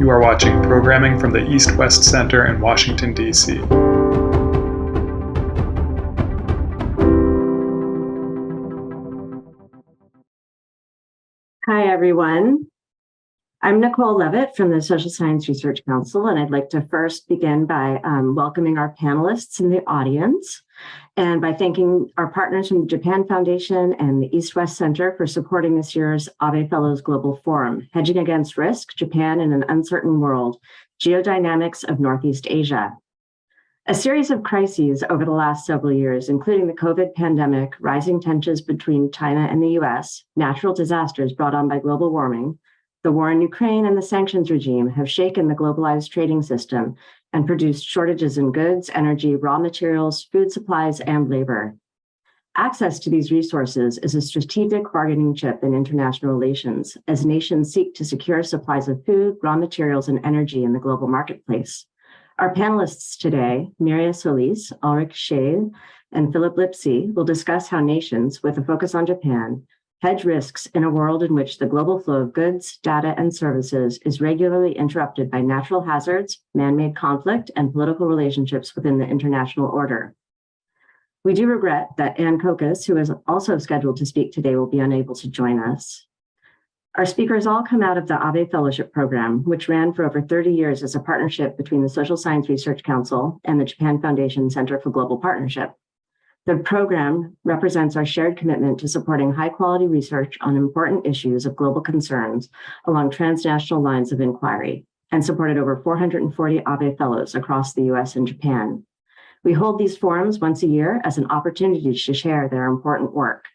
You are watching programming from the East-West Center in Washington, D.C. Hi, everyone. I'm Nicole Levitt from the Social Science Research Council, and I'd like to first begin by welcoming our panelists in the audience and by thanking our partners from the Japan Foundation and the East-West Center for supporting this year's Abe Fellows Global Forum, Hedging Against Risk, Japan in an Uncertain World, Geo-Dynamics of Northeast Asia. A series of crises over the last several years, including the COVID pandemic, rising tensions between China and the US, natural disasters brought on by global warming, the war in Ukraine, and the sanctions regime have shaken the globalized trading system and produced shortages in goods, energy, raw materials, food supplies, and labor. Access to these resources is a strategic bargaining chip in international relations as nations seek to secure supplies of food, raw materials, and energy in the global marketplace. Our panelists today, Mireya Solis, Ulrich Schade, and Philip Lipsey, will discuss how nations, with a focus on Japan, hedge risks in a world in which the global flow of goods, data, and services is regularly interrupted by natural hazards, man-made conflict, and political relationships within the international order. We do regret that Ann Kokas, who is also scheduled to speak today, will be unable to join us. Our speakers all come out of the Abe Fellowship Program, which ran for over 30 years as a partnership between the Social Science Research Council and the Japan Foundation Center for Global Partnership. The program represents our shared commitment to supporting high-quality research on important issues of global concerns along transnational lines of inquiry, and supported over 440 Abe Fellows across the US and Japan. We hold these forums once a year as an opportunity to share their important work.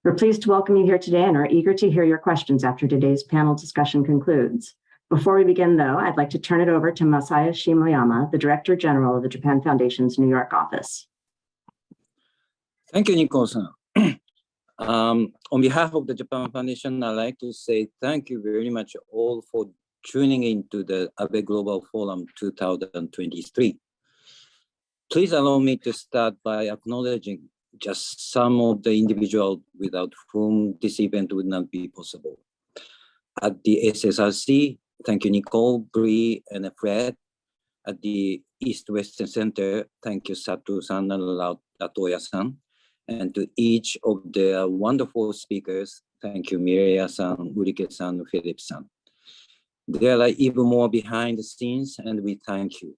We're pleased to welcome you here today and are eager to hear your questions after today's panel discussion concludes. Before we begin, though, I'd like to turn it over to Masaya Shimoyama, the Director General of the Japan Foundation's New York office. Thank you, Nicole-san. On behalf of the Japan Foundation, I'd like to say thank you very much all for tuning into the Abe Global Forum 2023. Please allow me to start by acknowledging just some of the individuals without whom this event would not be possible. At the SSRC, thank you, Nicole, Bree, and Fred. At the East-Western Center, thank you, Satu-san and Latoya-san. And to each of the wonderful speakers, thank you, Mireya-san, Ulrike-san, Philip-san. There are even more behind the scenes, and we thank you.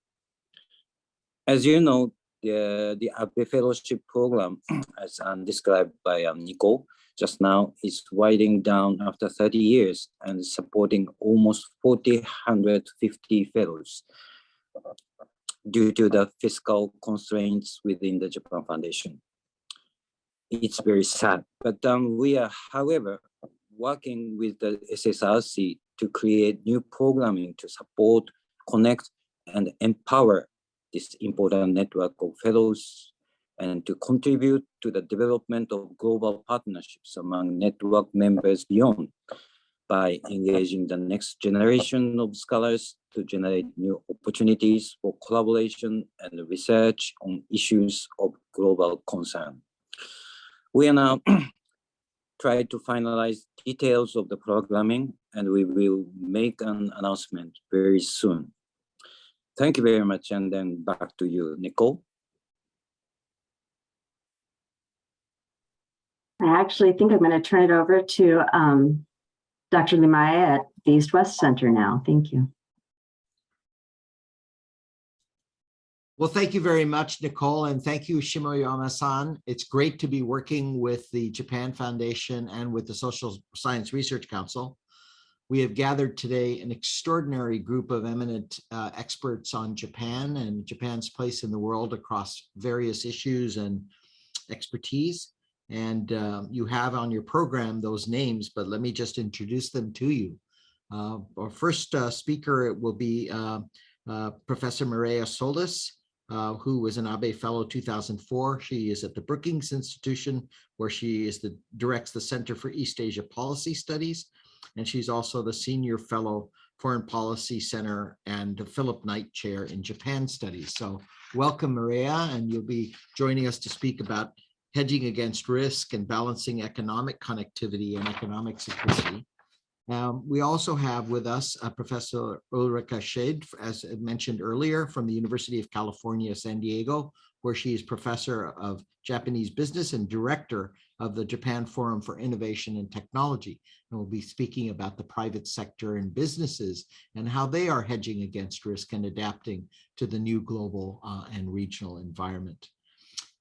As you know, the Abe Fellowship Program, as described by Nicole just now, is winding down after 30 years and supporting almost 4,150 fellows due to the fiscal constraints within the Japan Foundation. It's very sad, but we are, however, working with the SSRC to create new programming to support, connect, and empower this important network of fellows and to contribute to the development of global partnerships among network members beyond by engaging the next generation of scholars to generate new opportunities for collaboration and research on issues of global concern. We are now trying to finalize details of the programming, and we will make an announcement very soon. Thank you very much, and then back to you, Nicole. I actually think I'm going to turn it over to Dr. Limaya at the East-West Center now. Thank you. Well, thank you very much, Nicole, and thank you, Shimoyama-san. It's great to be working with the Japan Foundation and with the Social Science Research Council. We have gathered today an extraordinary group of eminent experts on Japan and Japan's place in the world across various issues and expertise. And you have on your program those names, but let me just introduce them to you. Our first speaker will be Professor Mireya Solis, who was an Abe Fellow 2004. She is at the Brookings Institution, where she directs the Center for East Asia Policy Studies. And she's also the Senior Fellow, Foreign Policy Center and the Philip Knight Chair in Japan Studies. So welcome, Mireya, and you'll be joining us to speak about hedging against risk and balancing economic connectivity and economic security. We also have with us Professor Ulrika Scheid, as mentioned earlier, from the University of California, San Diego, where she is professor of Japanese business and director of the Japan Forum for Innovation and Technology. And we'll be speaking about the private sector and businesses and how they are hedging against risk and adapting to the new global and regional environment.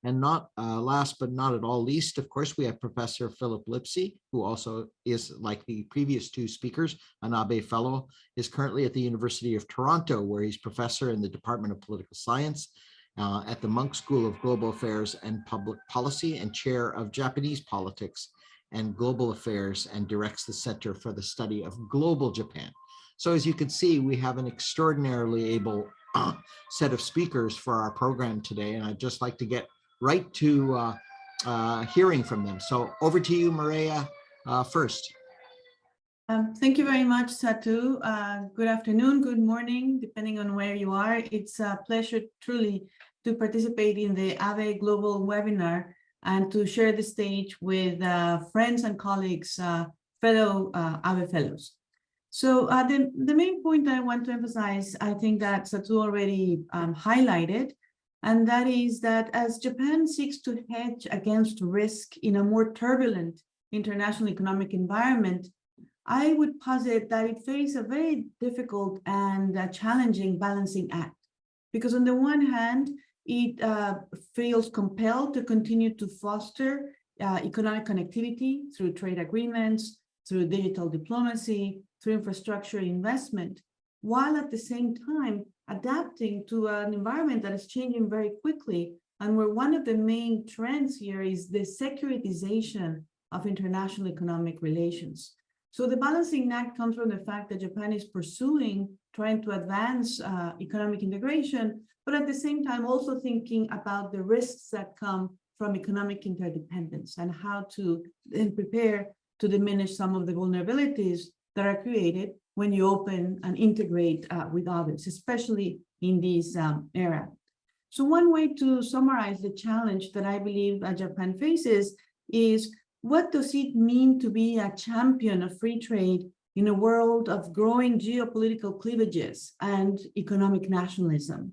And not last but not at all least, of course, we have Professor Philip Lipsey, who also is, like the previous two speakers, an Abe Fellow, is currently at the University of Toronto, where he's professor in the Department of Political Science at the Munk School of Global Affairs and Public Policy, and chair of Japanese Politics and Global Affairs, and directs the Center for the Study of Global Japan. So as you can see, we have an extraordinarily able set of speakers for our program today, and I'd just like to get right to hearing from them. So over to you, Maria, first. Thank you very much, Satu. Good afternoon, good morning, depending on where you are. It's a pleasure truly to participate in the Abe Global webinar and to share the stage with friends and colleagues, fellow Abe Fellows. So the main point I want to emphasize, I think that Satu already highlighted, and that is that as Japan seeks to hedge against risk in a more turbulent international economic environment, I would posit that it faces a very difficult and challenging balancing act. Because on the one hand, it feels compelled to continue to foster economic connectivity through trade agreements, through digital diplomacy, through infrastructure investment, while at the same time adapting to an environment that is changing very quickly, and where one of the main trends here is the securitization of international economic relations. So the balancing act comes from the fact that Japan is trying to advance economic integration, but at the same time also thinking about the risks that come from economic interdependence and how to then prepare to diminish some of the vulnerabilities that are created when you open and integrate with others, especially in this era. So one way to summarize the challenge that I believe Japan faces is, what does it mean to be a champion of free trade in a world of growing geopolitical cleavages and economic nationalism?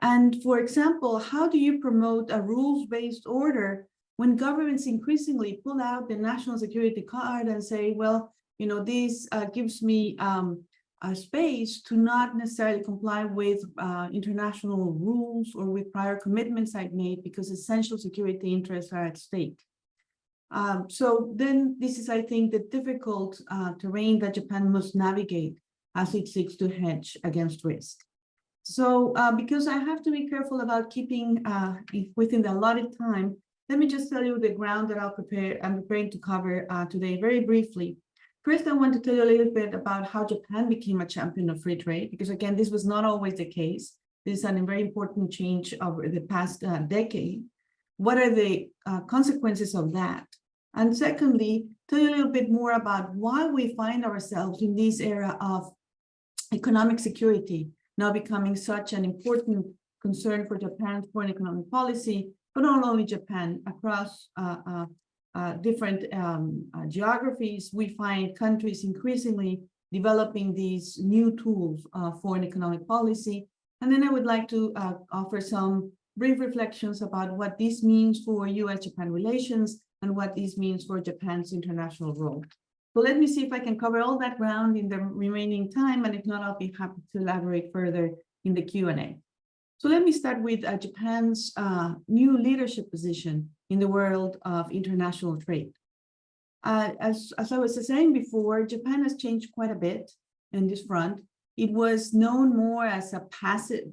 And for example, how do you promote a rules-based order when governments increasingly pull out the national security card and say, well, you know, this gives me a space to not necessarily comply with international rules or with prior commitments I've made because essential security interests are at stake. So then this is, I think, the difficult terrain that Japan must navigate as it seeks to hedge against risk. So because I have to be careful about keeping within the allotted time, let me just tell you the ground that I'm preparing to cover today very briefly. First, I want to tell you a little bit about how Japan became a champion of free trade, because again, this was not always the case. This is a very important change over the past decade. What are the consequences of that? And secondly, tell you a little bit more about why we find ourselves in this era of economic security now becoming such an important concern for Japan's foreign economic policy, but not only Japan, across different geographies, we find countries increasingly developing these new tools for an economic policy. And then I would like to offer some brief reflections about what this means for US-Japan relations and what this means for Japan's international role. So let me see if I can cover all that ground in the remaining time, and if not, I'll be happy to elaborate further in the Q&A. So let me start with Japan's new leadership position in the world of international trade. As I was saying before, Japan has changed quite a bit in this front. It was known more as a passive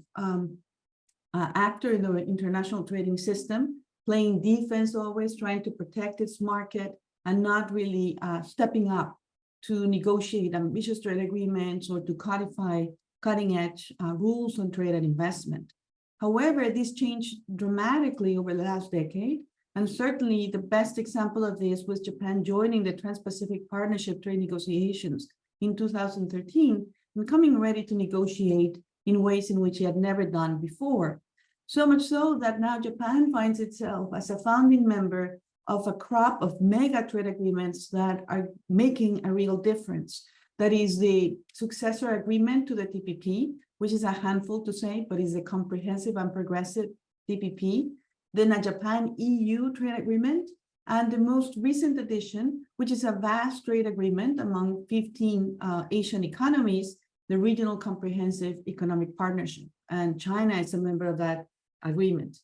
actor in the international trading system, playing defense always, trying to protect its market, and not really stepping up to negotiate ambitious trade agreements or to codify cutting-edge rules on trade and investment. However, this changed dramatically over the last decade, and certainly the best example of this was Japan joining the Trans-Pacific Partnership trade negotiations in 2013 and coming ready to negotiate in ways in which it had never done before. So much so that now Japan finds itself as a founding member of a crop of mega trade agreements that are making a real difference. That is the successor agreement to the TPP, which is a handful to say, but is a comprehensive and progressive TPP. Then a Japan-EU trade agreement, and the most recent addition, which is a vast trade agreement among 15 Asian economies, the Regional Comprehensive Economic Partnership. And China is a member of that agreement.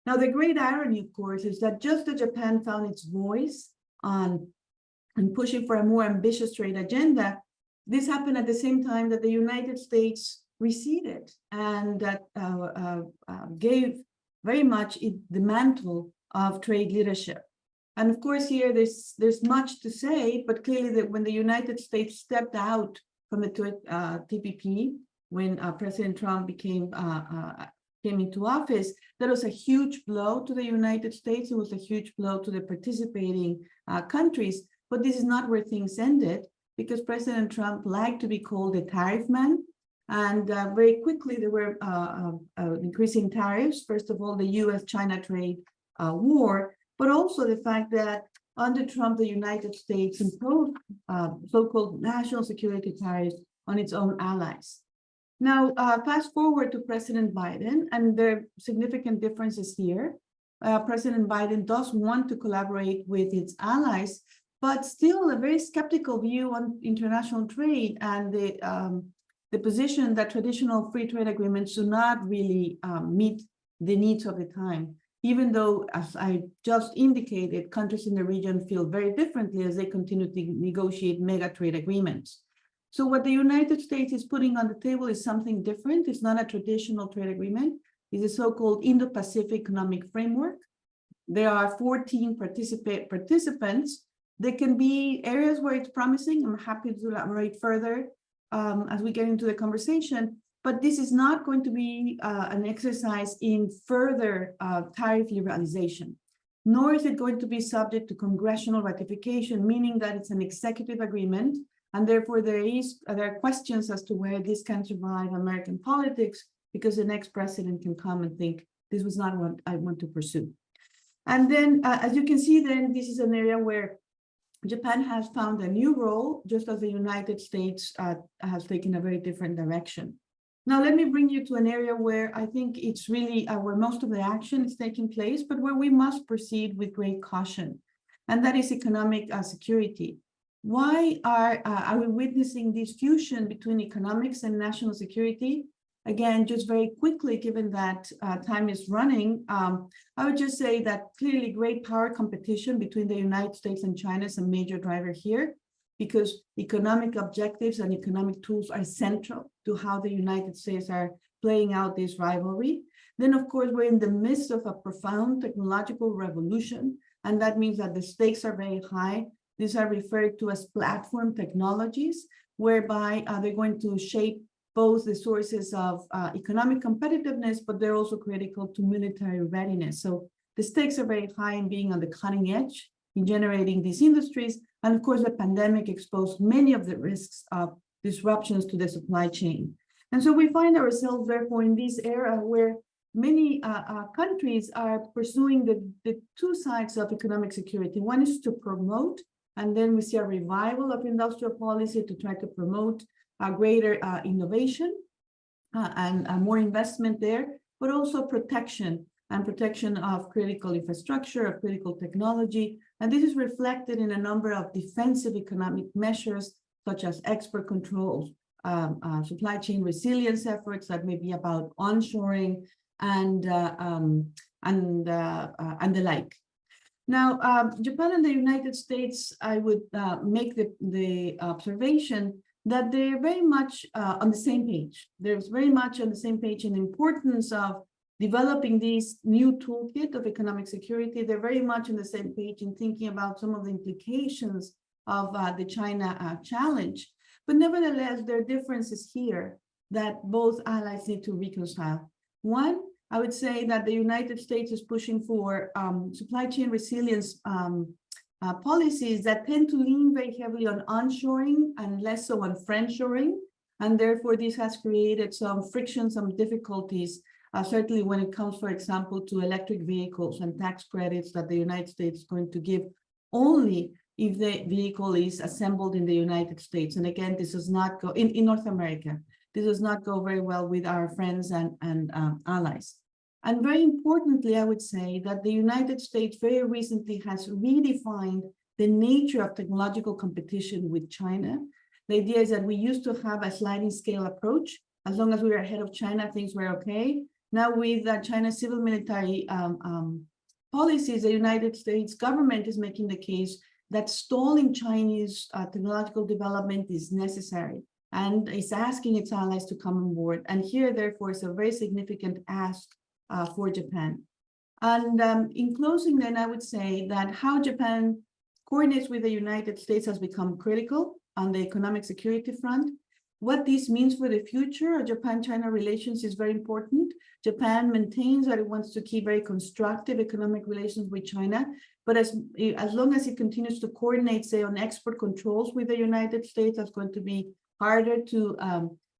Now, the great irony, of course, is that just as Japan found its voice on pushing for a more ambitious trade agenda, this happened at the same time that the United States receded and that gave very much the mantle of trade leadership. And of course, here there's much to say, but clearly that when the United States stepped out from the TPP, when President Trump came into office, that was a huge blow to the United States. It was a huge blow to the participating countries. But this is not where things ended, because President Trump liked to be called a tariff man. And very quickly, there were increasing tariffs. First of all, the US-China trade war, but also the fact that under Trump, the United States imposed so-called national security tariffs on its own allies. Now, fast forward to President Biden, and there are significant differences here. President Biden does want to collaborate with its allies, but still a very skeptical view on international trade and the position that traditional free trade agreements do not really meet the needs of the time, even though, as I just indicated, countries in the region feel very differently as they continue to negotiate mega trade agreements. So what the United States is putting on the table is something different. It's not a traditional trade agreement. It's a so-called Indo-Pacific Economic Framework. There are 14 participants. There can be areas where it's promising. I'm happy to elaborate further as we get into the conversation. But this is not going to be an exercise in further tariff liberalization, nor is it going to be subject to congressional ratification, meaning that it's an executive agreement. And therefore, there are questions as to where this can survive American politics, because the next president can come and think, this was not what I want to pursue. And then, as you can see, then this is an area where Japan has found a new role, just as the United States has taken a very different direction. Now, let me bring you to an area where I think it's really where most of the action is taking place, but where we must proceed with great caution, and that is economic security. Why are we witnessing this fusion between economics and national security? Again, just very quickly, given that time is running, I would just say that clearly great power competition between the United States and China is a major driver here, because economic objectives and economic tools are central to how the United States are playing out this rivalry. Then, of course, we're in the midst of a profound technological revolution, and that means that the stakes are very high. These are referred to as platform technologies, whereby they're going to shape both the sources of economic competitiveness, but they're also critical to military readiness. So the stakes are very high in being on the cutting edge in generating these industries. And of course, the pandemic exposed many of the risks of disruptions to the supply chain. And so we find ourselves, therefore, in this era where many countries are pursuing the two sides of economic security. One is to promote, and then we see a revival of industrial policy to try to promote greater innovation and more investment there, but also protection of critical infrastructure, of critical technology. And this is reflected in a number of defensive economic measures, such as export controls, supply chain resilience efforts that may be about onshoring and the like. Now, Japan and the United States, I would make the observation that they're very much on the same page. There's very much on the same page in the importance of developing this new toolkit of economic security. They're very much on the same page in thinking about some of the implications of the China challenge. But nevertheless, there are differences here that both allies need to reconcile. One, I would say that the United States is pushing for supply chain resilience policies that tend to lean very heavily on onshoring and less so on friendshoring. And therefore, this has created some friction, some difficulties certainly when it comes, for example, to electric vehicles and tax credits that the United States is going to give only if the vehicle is assembled in the United States. And again, this does not go in North America. This does not go very well with our friends and allies. And very importantly, I would say that the United States very recently has redefined the nature of technological competition with China. The idea is that we used to have a sliding scale approach. As long as we were ahead of China, things were okay. Now with China's civil military policies, the United States government is making the case that stalling Chinese technological development is necessary and is asking its allies to come on board. And here, therefore, is a very significant ask for Japan. And in closing, then, I would say that how Japan coordinates with the United States has become critical on the economic security front. What this means for the future of Japan-China relations is very important. Japan maintains that it wants to keep very constructive economic relations with China, but as long as it continues to coordinate, say, on export controls with the United States, that's going to be harder to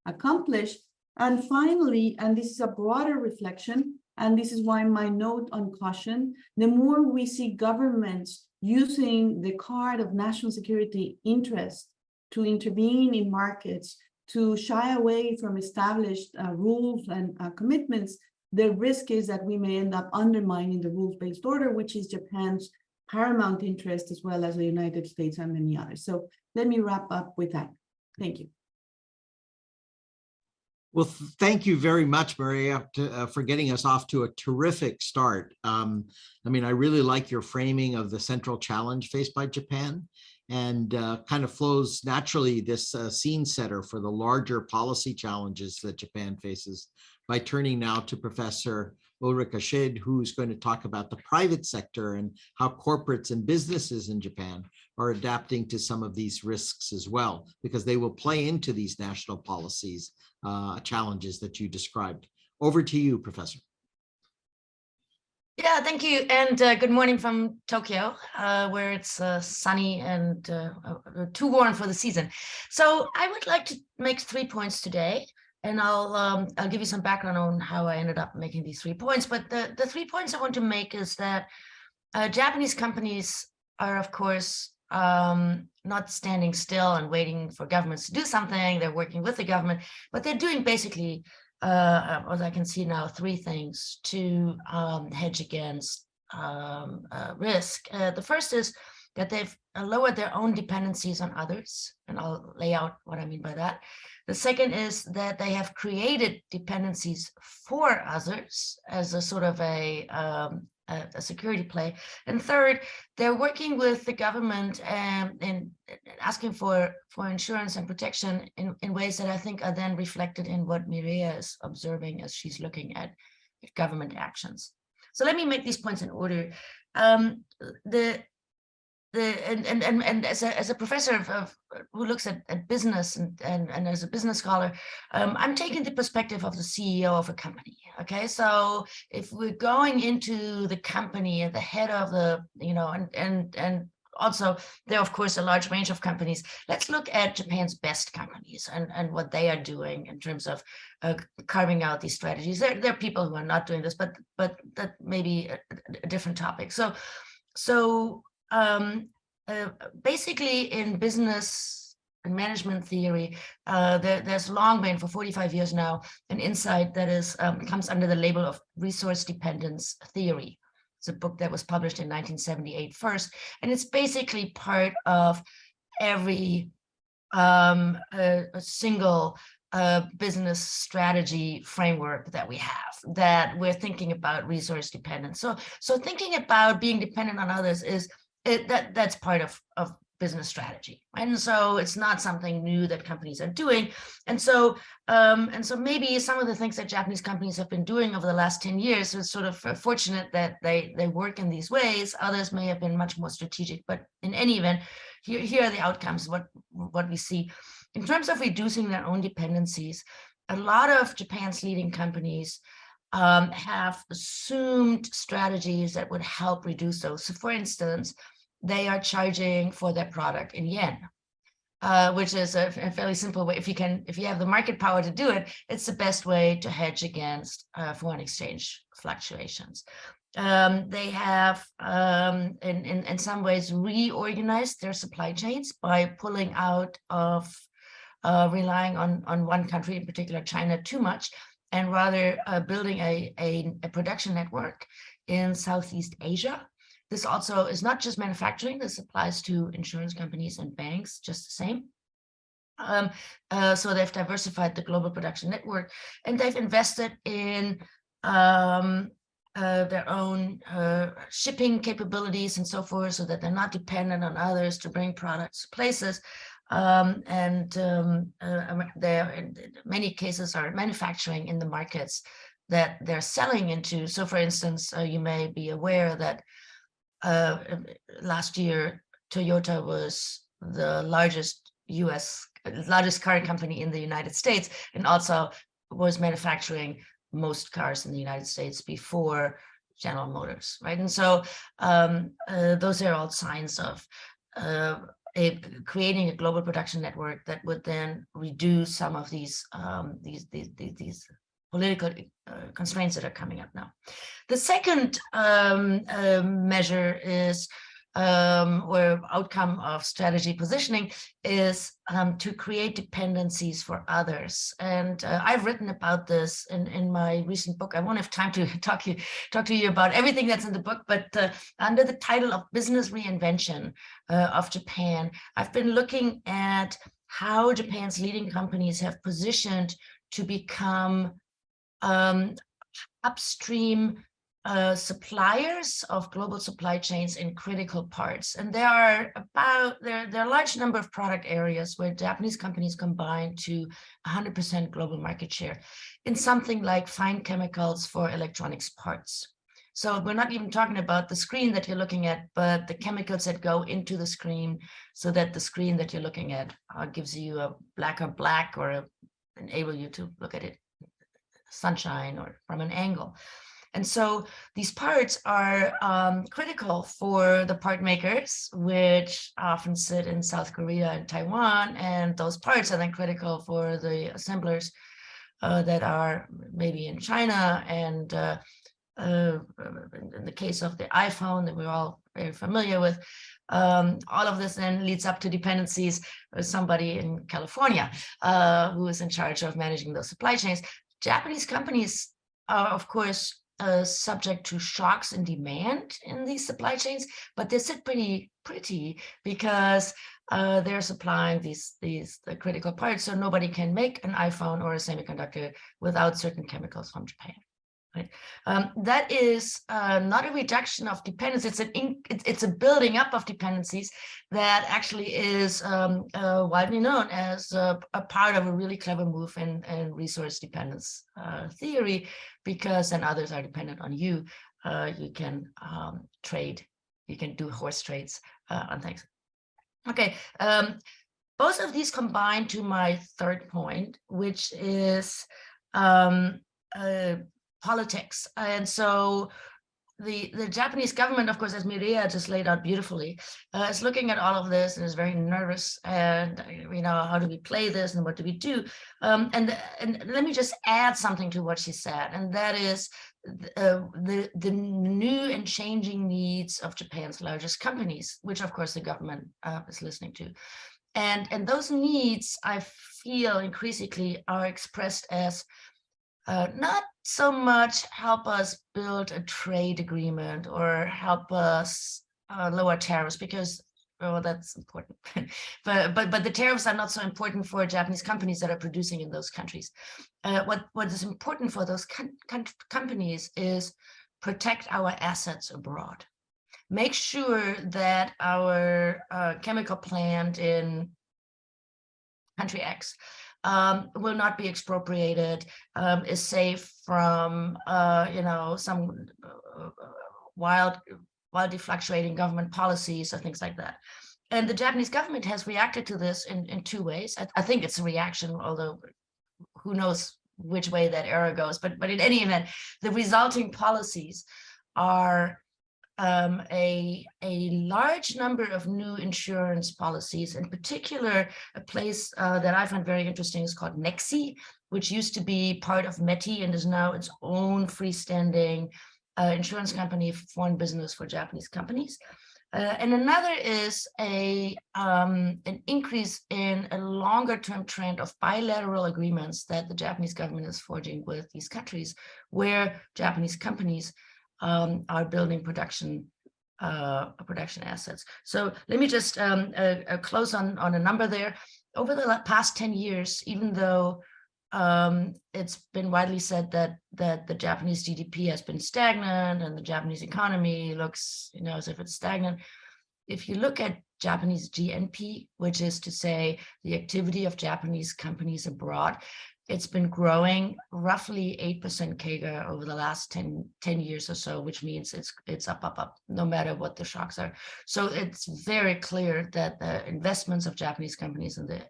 accomplish. And finally, and this is a broader reflection, and this is why my note on caution, the more we see governments using the card of national security interest to intervene in markets, to shy away from established rules and commitments, the risk is that we may end up undermining the rules-based order, which is Japan's paramount interest, as well as the United States and many others. So let me wrap up with that. Thank you. Well, thank you very much, Maria, for getting us off to a terrific start. I mean, I really like your framing of the central challenge faced by Japan, and kind of flows naturally this scene setter for the larger policy challenges that Japan faces, by turning now to Professor Ulrika Schid, who's going to talk about the private sector and how corporates and businesses in Japan are adapting to some of these risks as well, because they will play into these national policies challenges that you described. Over to you, Professor. Yeah, thank you. And good morning from Tokyo, where it's sunny and too warm for the season. So I would like to make 3 points today, and I'll give you some background on how I ended up making these 3 points. But the 3 points I want to make is that Japanese companies are, of course, not standing still and waiting for governments to do something. They're working with the government, but they're doing basically, as I can see now, 3 things to hedge against risk. The first is that they've lowered their own dependencies on others, and I'll lay out what I mean by that. The second is that they have created dependencies for others as a sort of a security play. And third, they're working with the government and asking for insurance and protection in ways that I think are then reflected in what Mireia is observing as she's looking at government actions. So let me make these points in order. As a professor who looks at business and as a business scholar, I'm taking the perspective of the CEO of a company. Okay, so if we're going into the company at the head of the, and also there are, of course, a large range of companies. Let's look at Japan's best companies and what they are doing in terms of carving out these strategies. There are people who are not doing this, but that may be a different topic. So basically in business and management theory, there's long been, for 45 years now, an insight that is comes under the label of resource dependence theory. It's a book that was published in 1978 first, and it's basically part of every a single business strategy framework that we have, that we're thinking about resource dependence. So thinking about being dependent on others that's part of business strategy, and so it's not something new that companies are doing. And so maybe some of the things that Japanese companies have been doing over the last 10 years is sort of fortunate that they work in these ways. Others may have been much more strategic, but in any event, here are the outcomes. What we see in terms of reducing their own dependencies. A lot of Japan's leading companies have assumed strategies that would help reduce those. So for instance, they are charging for their product in yen. which is a fairly simple way. If you have the market power to do it, it's the best way to hedge against foreign exchange fluctuations. They have, in some ways, reorganized their supply chains by pulling out of relying on one country, in particular China, too much, and rather building a production network in Southeast Asia. This also is not just manufacturing. This applies to insurance companies and banks just the same. So they've diversified the global production network, and they've invested in their own shipping capabilities and so forth, so that they're not dependent on others to bring products to places. They in many cases are manufacturing in the markets that they're selling into. So for instance, you may be aware that last year, Toyota was the largest car company in the United States, and also was manufacturing most cars in the United States before General Motors, right? And so those are all signs of creating a global production network that would then reduce some of these political constraints that are coming up now. The second measure is, or outcome of strategy positioning, is to create dependencies for others. And I've written about this in my recent book. I won't have time to talk to you about everything that's in the book, but under the title of Business Reinvention of Japan, I've been looking at how Japan's leading companies have positioned to become upstream suppliers of global supply chains in critical parts. And there are a large number of product areas where Japanese companies combine to 100% global market share in something like fine chemicals for electronics parts. So we're not even talking about the screen that you're looking at, but the chemicals that go into the screen, so that the screen that you're looking at gives you a black or enable you to look at it sunshine or from an angle. And so these parts are critical for the part makers, which often sit in South Korea and Taiwan. And those parts are then critical for the assemblers that are maybe in China. And in the case of the iPhone that we're all very familiar with, all of this then leads up to dependencies with somebody in California who is in charge of managing those supply chains. Japanese companies are, of course, subject to shocks in demand in these supply chains, but they sit pretty because they're supplying the critical parts, so nobody can make an iPhone or a semiconductor without certain chemicals from Japan. Right? That is not a reduction of dependence. It's a building up of dependencies that actually is widely known as a part of a really clever move in resource dependence theory, because then others are dependent on you. You can trade, you can do horse trades on things. Okay, both of these combine to my third point, which is politics. And so the Japanese government, of course, as Mireya just laid out beautifully, is looking at all of this and is very nervous. And how do we play this and what do we do? And let me just add something to what she said, and that is the new and changing needs of Japan's largest companies, which of course the government is listening to. And those needs, I feel increasingly, are expressed as not so much help us build a trade agreement or help us lower tariffs, because that's important. but the tariffs are not so important for Japanese companies that are producing in those countries. What is important for those companies is protect our assets abroad. Make sure that our chemical plant in country X will not be expropriated, is safe from some wildly fluctuating government policies or things like that. And the Japanese government has reacted to this in two ways. I think it's a reaction, although who knows which way that arrow goes. But in any event, the resulting policies are a large number of new insurance policies. In particular, a place that I find very interesting is called Nexi, which used to be part of METI and is now its own freestanding insurance company for foreign business for Japanese companies. And another is an increase in a longer-term trend of bilateral agreements that the Japanese government is forging with these countries, where Japanese companies are building production assets. So let me just close on a number there. Over the past 10 years, even though it's been widely said that the Japanese GDP has been stagnant and the Japanese economy looks, as if it's stagnant. If you look at Japanese GNP, which is to say the activity of Japanese companies abroad, it's been growing roughly 8% CAGR over the last 10 years or so, which means it's up, no matter what the shocks are. So it's very clear that the investments of Japanese companies and the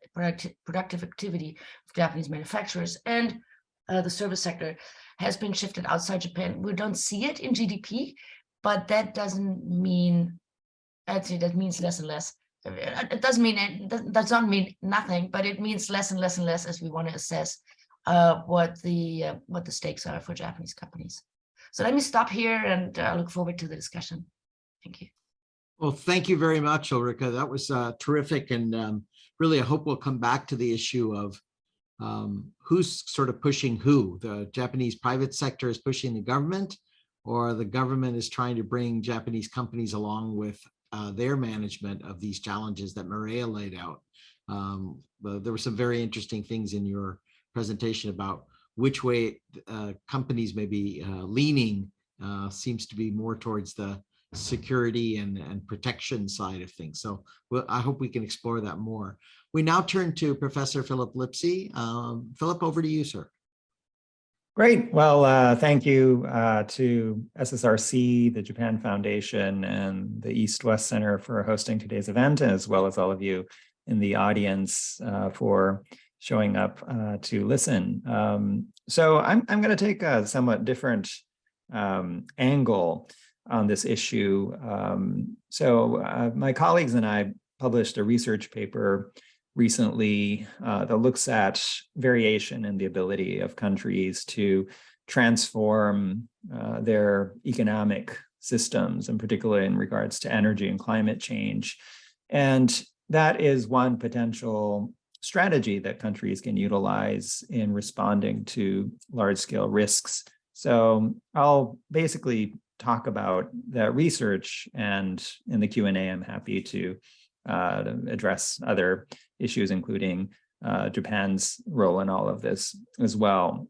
productive activity of Japanese manufacturers and the service sector has been shifted outside Japan. We don't see it in GDP, but that doesn't mean, actually that means less and less. It does not mean nothing, but it means less and less and less as we want to assess what the stakes are for Japanese companies. So let me stop here, and I look forward to the discussion. Thank you. Well, thank you very much, Ulrika. That was terrific, and really, I hope we'll come back to the issue of who's sort of pushing who. The Japanese private sector is pushing the government, or the government is trying to bring Japanese companies along with their management of these challenges that Maria laid out. There were some very interesting things in your presentation about which way companies may be leaning. Seems to be more towards the security and protection side of things. So I hope we can explore that more. We now turn to Professor Philip Lipsey. Philip, over to you, sir. Great. Well, thank you to SSRC, the Japan Foundation, and the East-West Center for hosting today's event, as well as all of you in the audience for showing up to listen. So I'm going to take a somewhat different angle on this issue. My colleagues and I published a research paper recently that looks at variation in the ability of countries to transform their economic systems, and particularly in regards to energy and climate change. And that is one potential strategy that countries can utilize in responding to large-scale risks. So I'll basically talk about that research, and in the Q&A, I'm happy to address other issues, including Japan's role in all of this as well.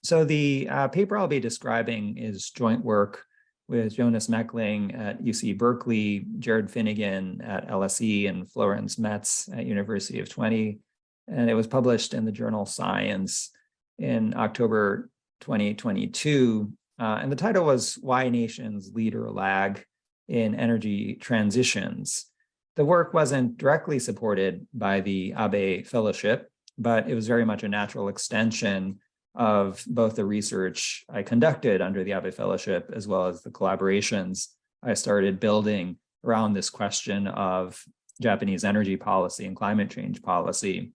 So the paper I'll be describing is joint work with Jonas Meckling at UC Berkeley, Jared Finnegan at LSE, and Florence Metz at University of Twente. And it was published in the journal Science in October 2022. And the title was Why Nations Lead or Lag in Energy Transitions. The work wasn't directly supported by the Abe Fellowship, but it was very much a natural extension of both the research I conducted under the Abe Fellowship, as well as the collaborations I started building around this question of Japanese energy policy and climate change policy.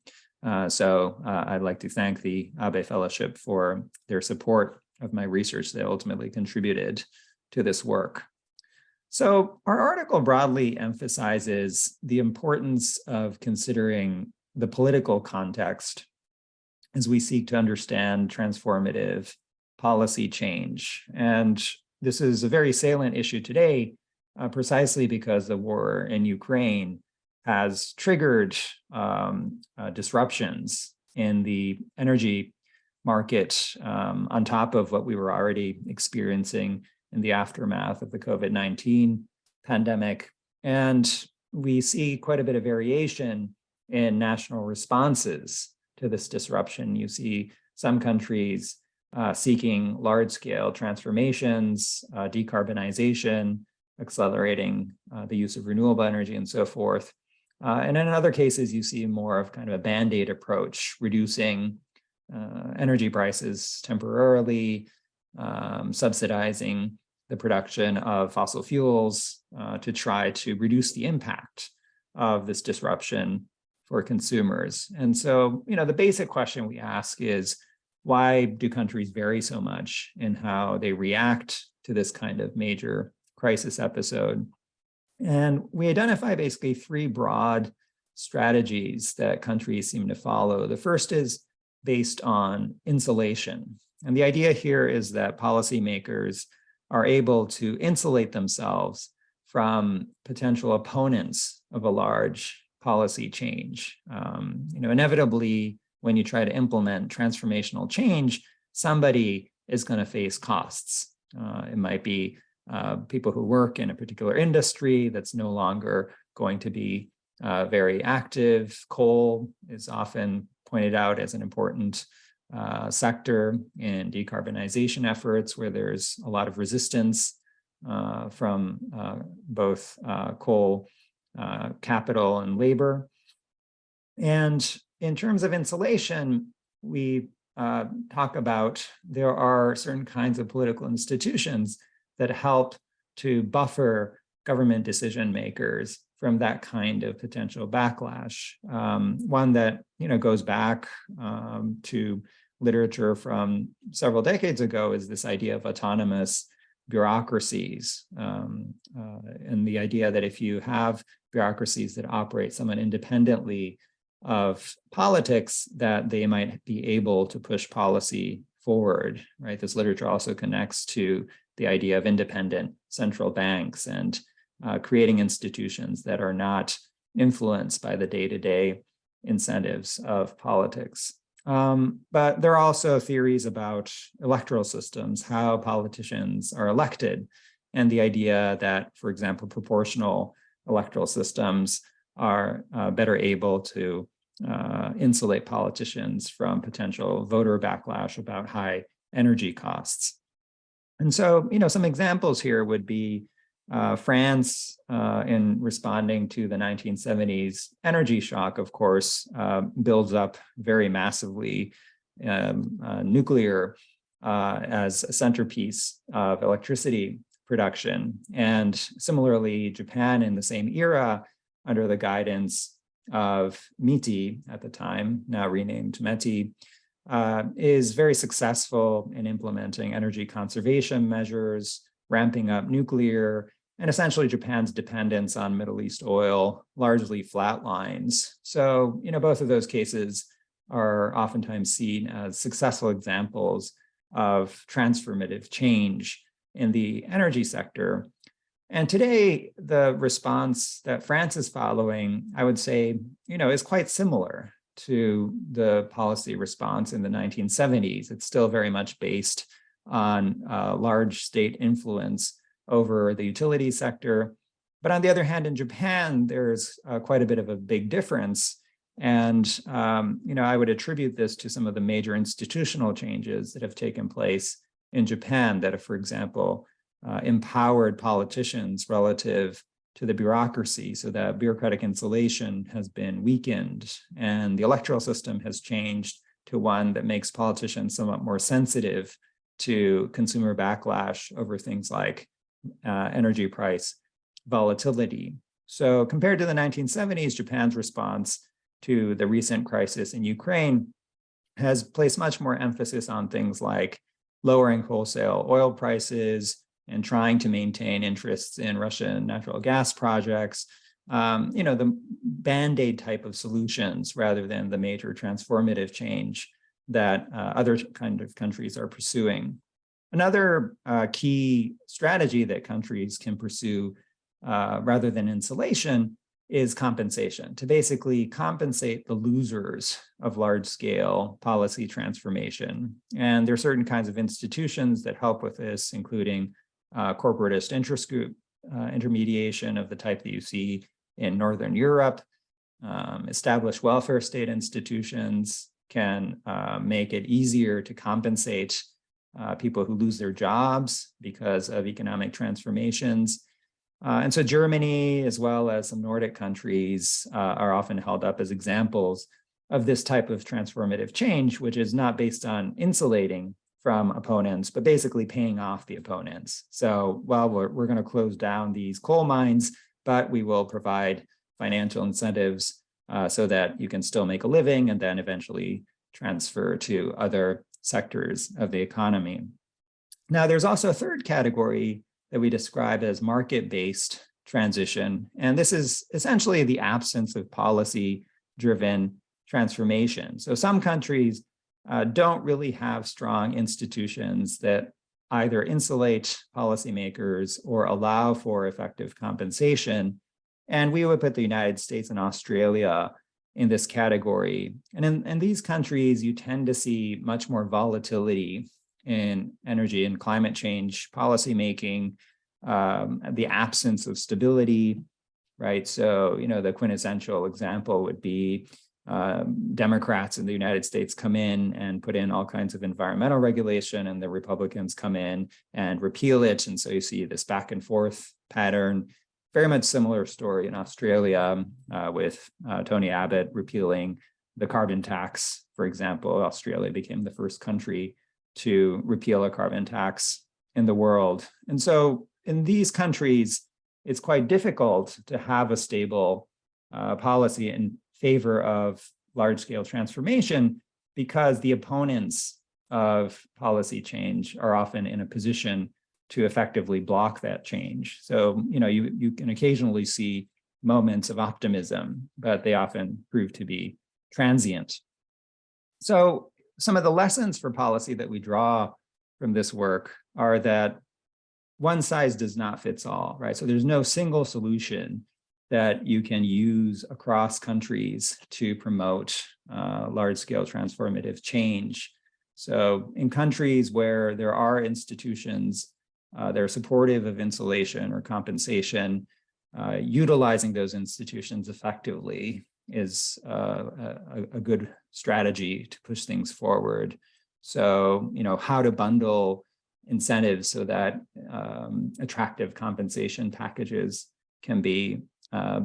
So I'd like to thank the Abe Fellowship for their support of my research that ultimately contributed to this work. So our article broadly emphasizes the importance of considering the political context as we seek to understand transformative policy change. And this is a very salient issue today, precisely because the war in Ukraine has triggered disruptions in the energy market on top of what we were already experiencing in the aftermath of the COVID-19 pandemic. And we see quite a bit of variation in national responses to this disruption. You see some countries seeking large-scale transformations, decarbonization, accelerating the use of renewable energy, and so forth. And in other cases, you see more of kind of a band-aid approach, reducing energy prices temporarily, subsidizing the production of fossil fuels to try to reduce the impact of this disruption for consumers. And so, the basic question we ask is, why do countries vary so much in how they react to this kind of major crisis episode? And we identify basically three broad strategies that countries seem to follow. The first is based on insulation. And the idea here is that policymakers are able to insulate themselves from potential opponents of a large policy change. Inevitably, when you try to implement transformational change, somebody is going to face costs. It might be people who work in a particular industry that's no longer going to be very active. Coal is often pointed out as an important sector in decarbonization efforts, where there's a lot of resistance from both coal capital and labor. And in terms of insulation, we talk about there are certain kinds of political institutions that help to buffer government decision makers from that kind of potential backlash. One that goes back to literature from several decades ago is this idea of autonomous bureaucracies, and the idea that if you have bureaucracies that operate somewhat independently of politics, that they might be able to push policy forward, right? This literature also connects to the idea of independent central banks and creating institutions that are not influenced by the day-to-day incentives of politics. But there are also theories about electoral systems, how politicians are elected, and the idea that, for example, proportional electoral systems are better able to insulate politicians from potential voter backlash about high energy costs. And so, some examples here would be France, in responding to the 1970s energy shock, of course, builds up very massively nuclear as a centerpiece of electricity production. And similarly, Japan in the same era, under the guidance of MITI at the time, now renamed METI, is very successful in implementing energy conservation measures, ramping up nuclear, and essentially Japan's dependence on Middle East oil largely flatlines. So, both of those cases are oftentimes seen as successful examples of transformative change in the energy sector. And today, the response that France is following, I would say, is quite similar to the policy response in the 1970s. It's still very much based on large state influence over the utility sector. But on the other hand, in Japan, there's quite a bit of a big difference. And I would attribute this to some of the major institutional changes that have taken place in Japan that have, for example, empowered politicians relative to the bureaucracy, so that bureaucratic insulation has been weakened, and the electoral system has changed to one that makes politicians somewhat more sensitive to consumer backlash over things like energy price volatility. So compared to the 1970s, Japan's response to the recent crisis in Ukraine has placed much more emphasis on things like lowering wholesale oil prices and trying to maintain interests in Russian natural gas projects, the Band-Aid type of solutions rather than the major transformative change that other kind of countries are pursuing. Another key strategy that countries can pursue rather than insulation is compensation, to basically compensate the losers of large-scale policy transformation. And there are certain kinds of institutions that help with this, including corporatist interest group intermediation of the type that you see in Northern Europe. Established welfare state institutions can make it easier to compensate people who lose their jobs because of economic transformations. And so Germany, as well as some Nordic countries, are often held up as examples of this type of transformative change, which is not based on insulating from opponents, but basically paying off the opponents. So, well, we're going to close down these coal mines, but we will provide financial incentives so that you can still make a living and then eventually transfer to other sectors of the economy. Now, there's also a third category that we describe as market-based transition, and this is essentially the absence of policy-driven transformation. So some countries don't really have strong institutions that either insulate policymakers or allow for effective compensation. And we would put the United States and Australia in this category. And in these countries, you tend to see much more volatility in energy and climate change policymaking, the absence of stability, right? So, the quintessential example would be Democrats in the United States come in and put in all kinds of environmental regulation, and the Republicans come in and repeal it. And so you see this back and forth pattern. Very much similar story in Australia with Tony Abbott repealing the carbon tax, for example. Australia became the first country to repeal a carbon tax in the world. And so in these countries, it's quite difficult to have a stable policy in favor of large-scale transformation because the opponents of policy change are often in a position to effectively block that change. So, you can occasionally see moments of optimism, but they often prove to be transient. So some of the lessons for policy that we draw from this work are that one size does not fit all, right? So there's no single solution that you can use across countries to promote large-scale transformative change. So in countries where there are institutions that are supportive of insulation or compensation, utilizing those institutions effectively is a good strategy to push things forward. So, how to bundle incentives so that attractive compensation packages can be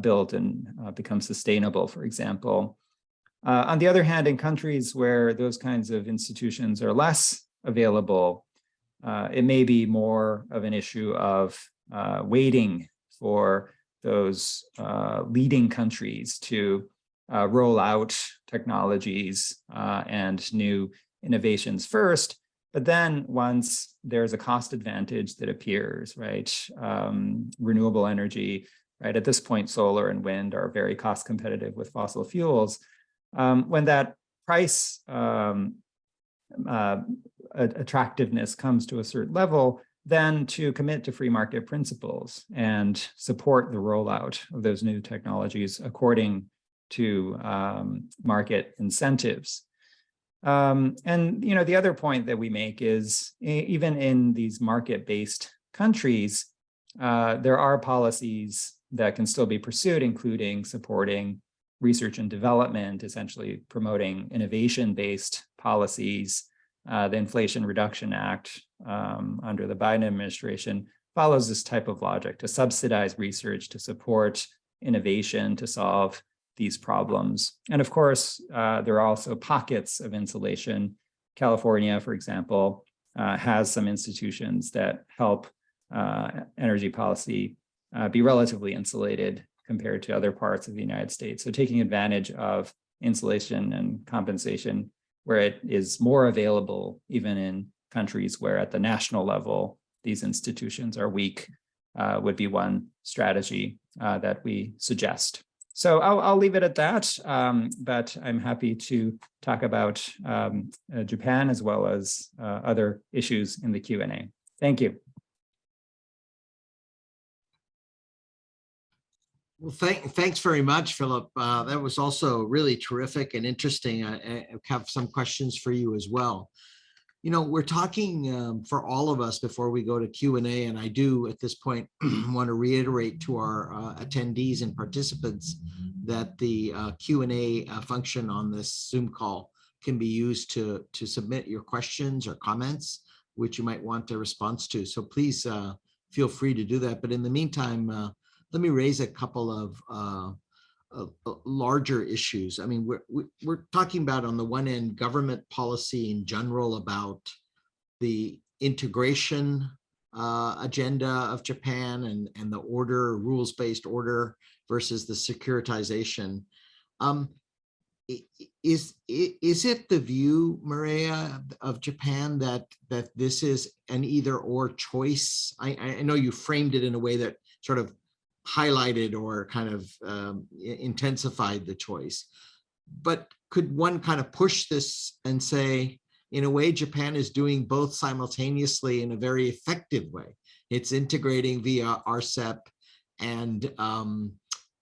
built and become sustainable, for example. On the other hand, in countries where those kinds of institutions are less available, it may be more of an issue of waiting for those leading countries to roll out technologies and new innovations first. But then once there's a cost advantage that appears, right? Renewable energy, right? At this point, solar and wind are very cost competitive with fossil fuels. When that price attractiveness comes to a certain level, then to commit to free market principles and support the rollout of those new technologies according to market incentives. And the other point that we make is even in these market-based countries, there are policies that can still be pursued, including supporting research and development, essentially promoting innovation-based policies. The Inflation Reduction Act under the Biden administration follows this type of logic to subsidize research, to support innovation, to solve these problems. And of course, there are also pockets of insulation. California, for example, has some institutions that help energy policy be relatively insulated compared to other parts of the United States. So taking advantage of insulation and compensation where it is more available, even in countries where at the national level, these institutions are weak, would be one strategy that we suggest. So I'll leave it at that, but I'm happy to talk about Japan as well as other issues in the Q&A. Thank you. Well, thanks very much, Philip. That was also really terrific and interesting. I have some questions for you as well. We're talking for all of us before we go to Q&A, and I do at this point want to reiterate to our attendees and participants that the Q&A function on this Zoom call can be used to submit your questions or comments, which you might want a response to. So please feel free to do that. But in the meantime, let me raise a couple of larger issues. I mean, we're talking about, on the one end, government policy in general about the integration agenda of Japan and the order, rules-based order versus the securitization. Is it the view, Maria, of Japan that this is an either or choice? I know you framed it in a way that sort of highlighted or kind of intensified the choice, but could one kind of push this and say, in a way, Japan is doing both simultaneously in a very effective way? It's integrating via RCEP and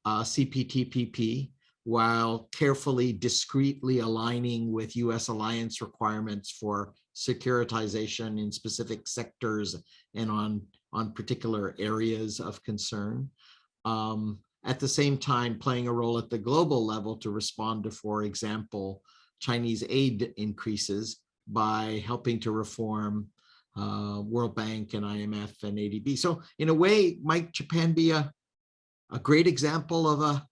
CPTPP, while carefully, discreetly aligning with US alliance requirements for securitization in specific sectors and on particular areas of concern. At the same time, playing a role at the global level to respond to, for example, Chinese aid increases by helping to reform World Bank and IMF and ADB. So in a way, might Japan be a great example of a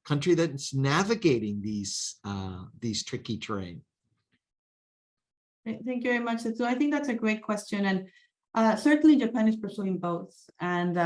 country that's navigating these tricky terrain? Thank you very much. So I think that's a great question. And certainly Japan is pursuing both. And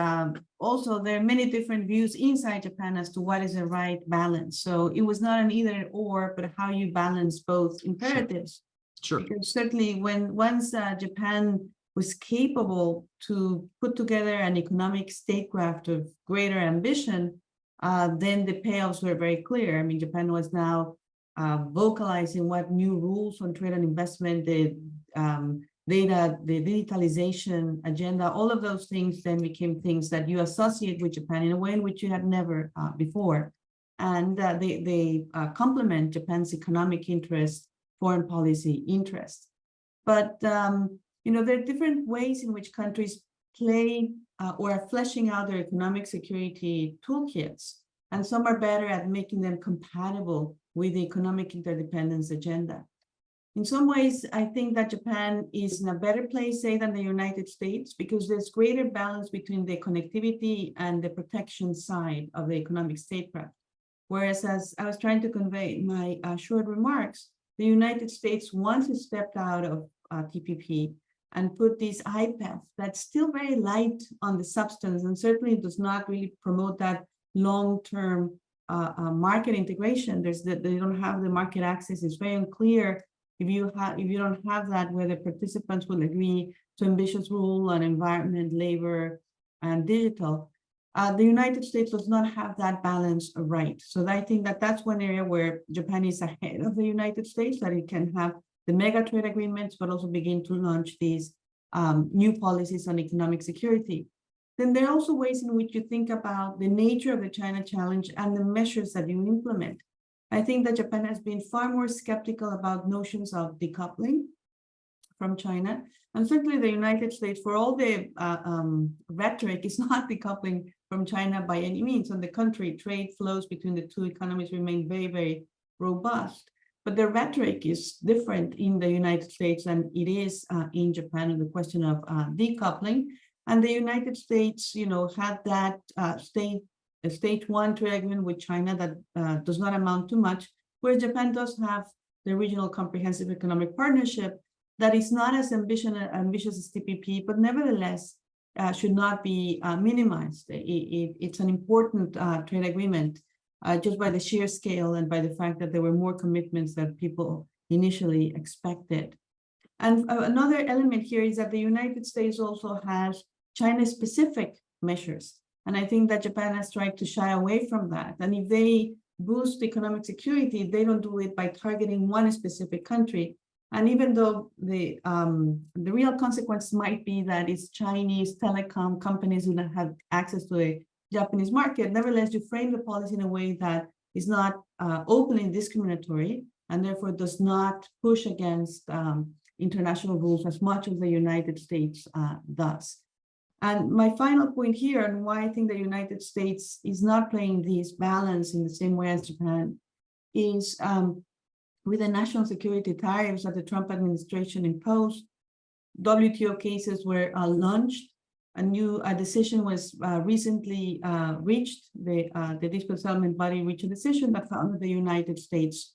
also there are many different views inside Japan as to what is the right balance. So it was not an either or, but how you balance both imperatives. Sure. Because certainly once Japan was capable to put together an economic statecraft of greater ambition, then the payoffs were very clear. I mean, Japan was now vocalizing what new rules on trade and investment, the data, the digitalization agenda, all of those things then became things that you associate with Japan in a way in which you had never before. And they complement Japan's economic interests, foreign policy interests. But, you know, there are different ways in which countries play or are fleshing out their economic security toolkits, and some are better at making them compatible with the economic interdependence agenda. In some ways, I think that Japan is in a better place, say, than the United States, because there's greater balance between the connectivity and the protection side of the economic statecraft. Whereas, as I was trying to convey in my short remarks, the United States, once it stepped out of TPP, and put this IPEF that's still very light on the substance and certainly does not really promote that long-term market integration. They don't have the market access. It's very unclear if you don't have that, whether participants will agree to ambitious rule on environment, labor, and digital. The United States does not have that balance right. So I think that that's one area where Japan is ahead of the United States, that it can have the mega trade agreements, but also begin to launch these new policies on economic security. Then there are also ways in which you think about the nature of the China challenge and the measures that you implement. I think that Japan has been far more skeptical about notions of decoupling from China. And certainly the United States, for all the rhetoric, is not decoupling from China by any means. On the contrary, trade flows between the two economies remain very, very robust. But the rhetoric is different in the United States than it is in Japan on the question of decoupling. And the United States, you know, had that stage one trade agreement with China that does not amount to much, where Japan does have the regional comprehensive economic partnership that is not as ambitious as TPP, but nevertheless should not be minimized. It's an important trade agreement. Just by the sheer scale and by the fact that there were more commitments than people initially expected. And another element here is that the United States also has China-specific measures. And I think that Japan has tried to shy away from that. And if they boost economic security, they don't do it by targeting one specific country. And even though the real consequence might be that it's Chinese telecom companies who don't have access to the Japanese market, nevertheless, you frame the policy in a way that is not openly discriminatory and therefore does not push against international rules as much as the United States does. And my final point here, and why I think the United States is not playing this balance in the same way as Japan, is with the national security tariffs that the Trump administration imposed, WTO cases were launched. A decision was recently reached. The dispute settlement body reached a decision that found that the United States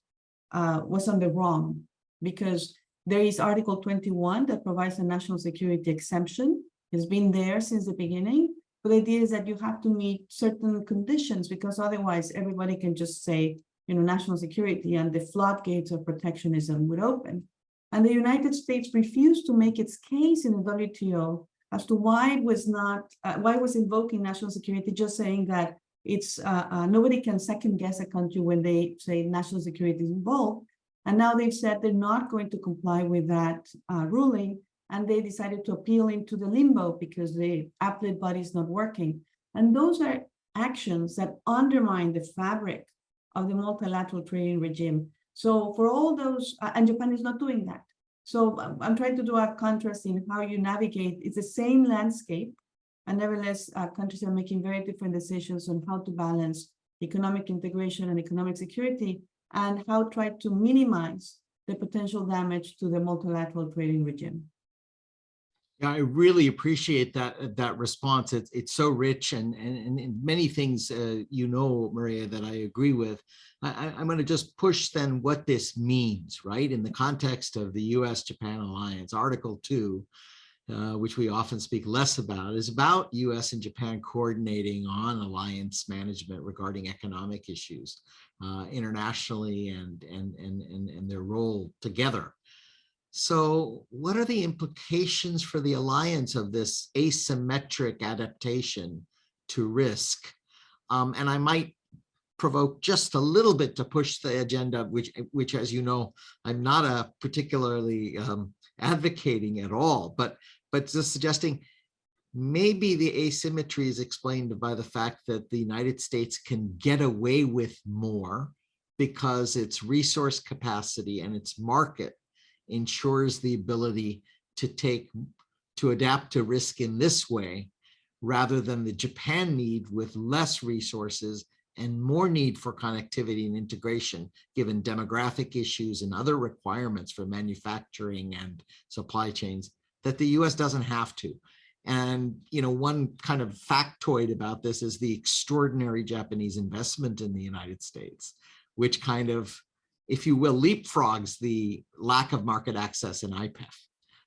was on the wrong, because There is Article 21 that provides a national security exemption. It's been there since the beginning. But the idea is that you have to meet certain conditions, because otherwise everybody can just say, national security, and the floodgates of protectionism would open. And the United States refused to make its case in the WTO as to why it was not, why it was invoking national security, just saying that it's nobody can second guess a country when they say national security is involved. And now they've said they're not going to comply with that ruling, and they decided to appeal into the limbo because the appellate body is not working. And those are actions that undermine the fabric of the multilateral trading regime. So for all those, and Japan is not doing that. So I'm trying to do a contrast in how you navigate. It's the same landscape, and nevertheless, countries are making very different decisions on how to balance economic integration and economic security, and how to try to minimize the potential damage to the multilateral trading regime. Yeah, I really appreciate that response. It's so rich, and many things Maria, that I agree with. I'm going to just push then what this means, right? In the context of the US-Japan alliance, Article 2, which we often speak less about, is about US and Japan coordinating on alliance management regarding economic issues internationally, and their role together. So what are the implications for the alliance of this asymmetric adaptation to risk? And I might provoke just a little bit to push the agenda, which as you know, I'm not particularly advocating at all, but just suggesting maybe the asymmetry is explained by the fact that the United States can get away with more because its resource capacity and its market ensures the ability to adapt to risk in this way, rather than the Japan need with less resources and more need for connectivity and integration, given demographic issues and other requirements for manufacturing and supply chains, that the US doesn't have to. And one kind of factoid about this is the extraordinary Japanese investment in the United States, which kind of, if you will, leapfrogs the lack of market access in IPEF.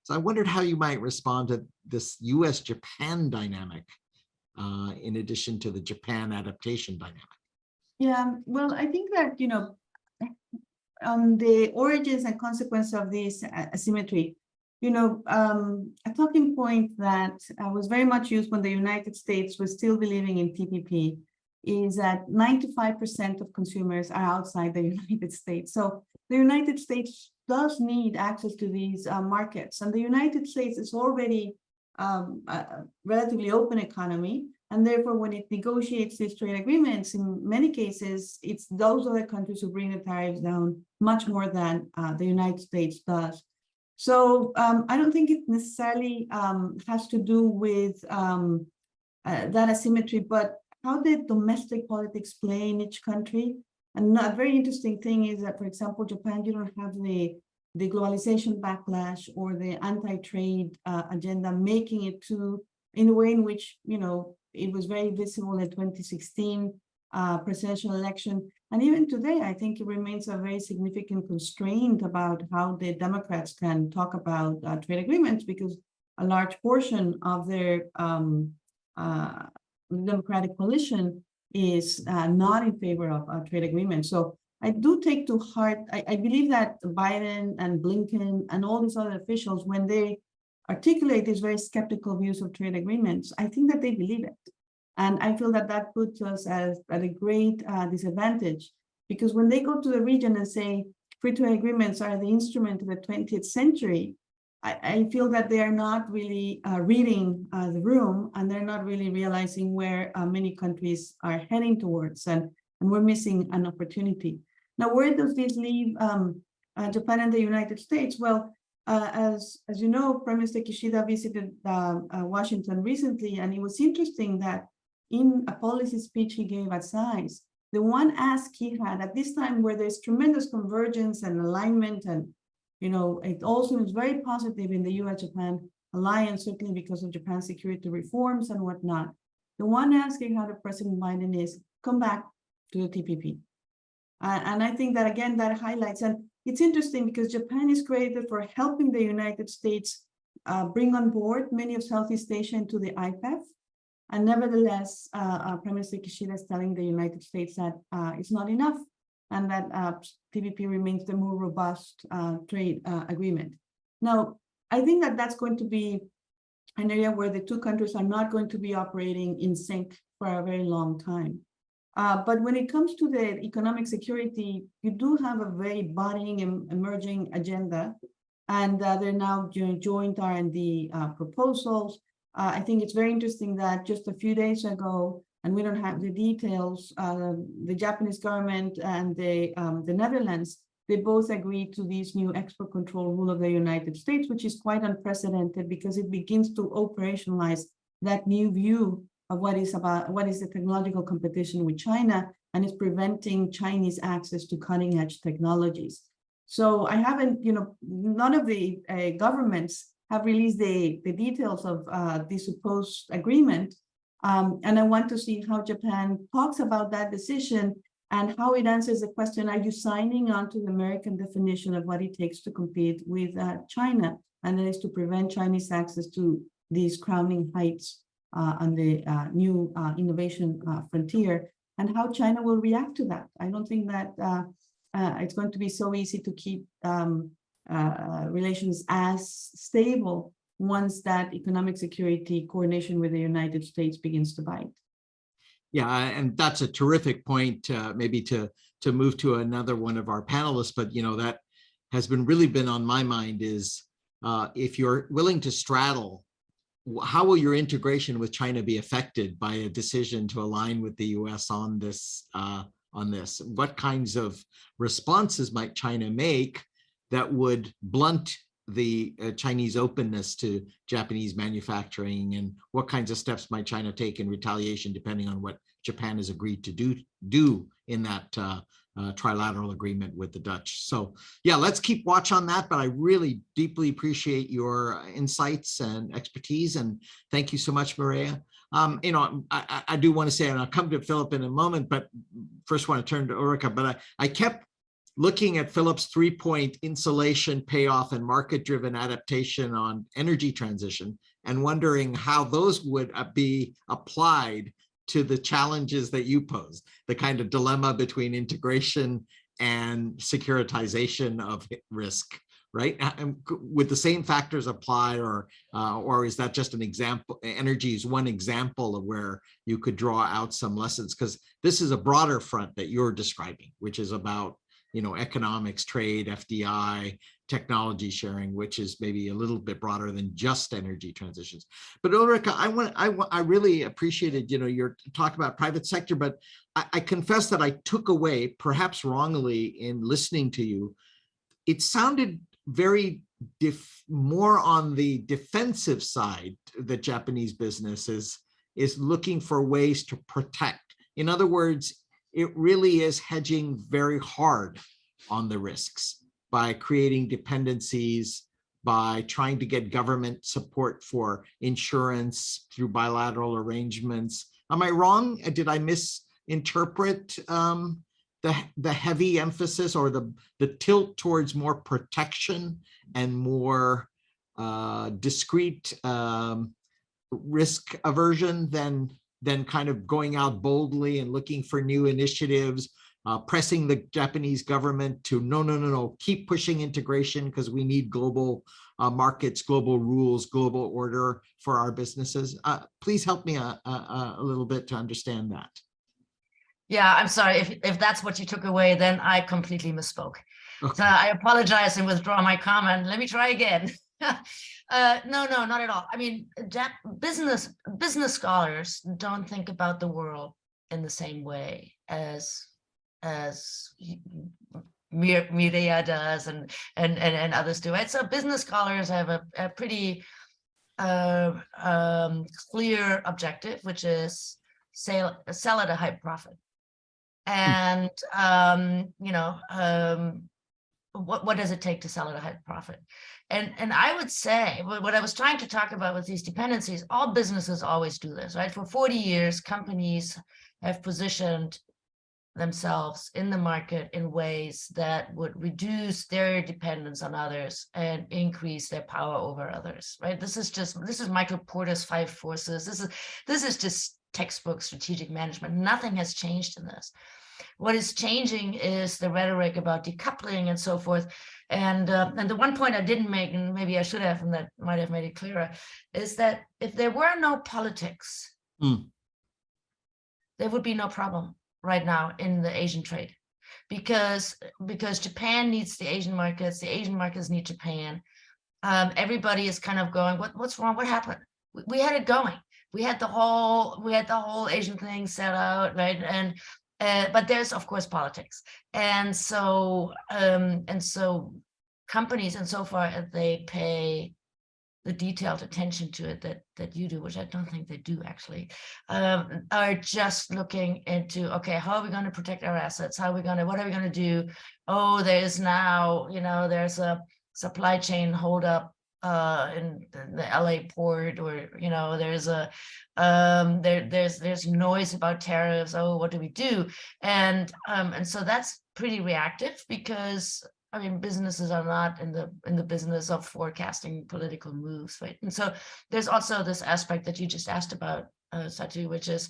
So I wondered how you might respond to this US-Japan dynamic in addition to the Japan adaptation dynamic. Yeah, well, I think that, the origins and consequences of this asymmetry, a talking point that was very much used when the United States was still believing in TPP is that 95% of consumers are outside the United States. So the United States does need access to these markets. And the United States is already a relatively open economy. And therefore, when it negotiates these trade agreements, in many cases, it's those other countries who bring the tariffs down much more than the United States does. So I don't think it necessarily has to do with that asymmetry, but how did domestic politics play in each country? And a very interesting thing is that, for example, Japan, you don't have the globalization backlash or the anti-trade agenda making it to, in a way in which, it was very visible in the 2016 presidential election. And even today, I think it remains a very significant constraint about how the Democrats can talk about trade agreements, because a large portion of their Democratic coalition is not in favor of trade agreements. So I do take to heart, I believe that Biden and Blinken and all these other officials, when they articulate these very skeptical views of trade agreements, I think that they believe it. And I feel that that puts us at a great disadvantage, because when they go to the region and say free trade agreements are the instrument of the 20th century, I feel that they are not really reading the room, and they're not really realizing where many countries are heading towards, and we're missing an opportunity. Now, where does this leave Japan and the United States? Well, as you know, Prime Minister Kishida visited Washington recently, and it was interesting that in a policy speech he gave at SAIS, the one ask he had at this time where there's tremendous convergence and alignment, and it also is very positive in the US-Japan alliance, certainly because of Japan's security reforms and whatnot. The one ask he had of President Biden is, come back to the TPP. And I think that, again, that highlights, and it's interesting because Japan is credited for helping the United States bring on board many of Southeast Asia into the IPEF. And nevertheless, Prime Minister Kishida is telling the United States that it's not enough and that TPP remains the more robust trade agreement. Now, I think that that's going to be an area where the two countries are not going to be operating in sync for a very long time. But when it comes to the economic security, you do have a very budding and emerging agenda, and they're now doing joint R&D proposals. I think it's very interesting that just a few days ago, and we don't have the details, the Japanese government and the Netherlands, they both agreed to this new export control rule of the United States, which is quite unprecedented because it begins to operationalize that new view of what is the technological competition with China, and is preventing Chinese access to cutting edge technologies. So I haven't, none of the governments have released the details of the supposed agreement. And I want to see how Japan talks about that decision and how it answers the question, are you signing on to the American definition of what it takes to compete with China? And that is to prevent Chinese access to these crowning heights on the new innovation frontier, and how China will react to that. I don't think that it's going to be so easy to keep relations as stable once that economic security coordination with the United States begins to bite. Yeah, and that's a terrific point, maybe to move to another one of our panelists, but that has really been on my mind is if you're willing to straddle, how will your integration with China be affected by a decision to align with the US on this? What kinds of responses might China make that would blunt the Chinese openness to Japanese manufacturing, and what kinds of steps might China take in retaliation depending on what Japan has agreed to do in that trilateral agreement with the Dutch. So yeah, let's keep watch on that, but I really deeply appreciate your insights and expertise, and thank you so much, Maria. I do want to say, and I'll come to Philip in a moment, but first want to turn to Ulrika, but I kept looking at Philip's 3-point insulation, payoff, and market-driven adaptation on energy transition and wondering how those would be applied to the challenges that you posed, the kind of dilemma between integration and securitization of risk, right? Would the same factors apply, or is that just an example? Energy is one example of where you could draw out some lessons, because this is a broader front that you're describing, which is about economics, trade, FDI, technology sharing, which is maybe a little bit broader than just energy transitions. But Ulrika, I really appreciated, your talk about private sector, but I confess that I took away, perhaps wrongly in listening to you, it sounded very more on the defensive side that Japanese business is looking for ways to protect. In other words, it really is hedging very hard on the risks by creating dependencies, by trying to get government support for insurance through bilateral arrangements. Am I wrong? Did I misinterpret the heavy emphasis or the tilt towards more protection and more discrete risk aversion than kind of going out boldly and looking for new initiatives, pressing the Japanese government to no, keep pushing integration because we need global markets, global rules, global order for our businesses? Please help me a little bit to understand that. Yeah, I'm sorry. If that's what you took away, then I completely misspoke. Okay. So I apologize and withdraw my comment. Let me try again. No, not at all. I mean, business scholars don't think about the world in the same way as Mireya does and others do. Right? So business scholars have a pretty clear objective, which is sell at a high profit. And what does it take to sell at a high profit? And I would say what I was trying to talk about with these dependencies, all businesses always do this, right? For 40 years, companies have positioned themselves in the market in ways that would reduce their dependence on others and increase their power over others, right? This is Michael Porter's 5 forces. This is just textbook strategic management. Nothing has changed in this. What is changing is the rhetoric about decoupling and so forth. And the one point I didn't make, and maybe I should have, and that might have made it clearer, is that if there were no politics, there would be no problem right now in the Asian trade, because Japan needs the Asian markets need Japan. Everybody is kind of going, what's wrong? What happened? We had it going. We had the whole Asian thing set out, right? And but there's of course politics, and so companies, and so far as they pay the detailed attention to it that you do, which I don't think they do actually, are just looking into, okay, how are we going to protect our assets? What are we going to do? Oh, there's now, there's a supply chain holdup in the LA port, or there's noise about tariffs. Oh, what do we do? And so that's pretty reactive, because I mean, businesses are not in the business of forecasting political moves, right? And so there's also this aspect that you just asked about, Satu, which is,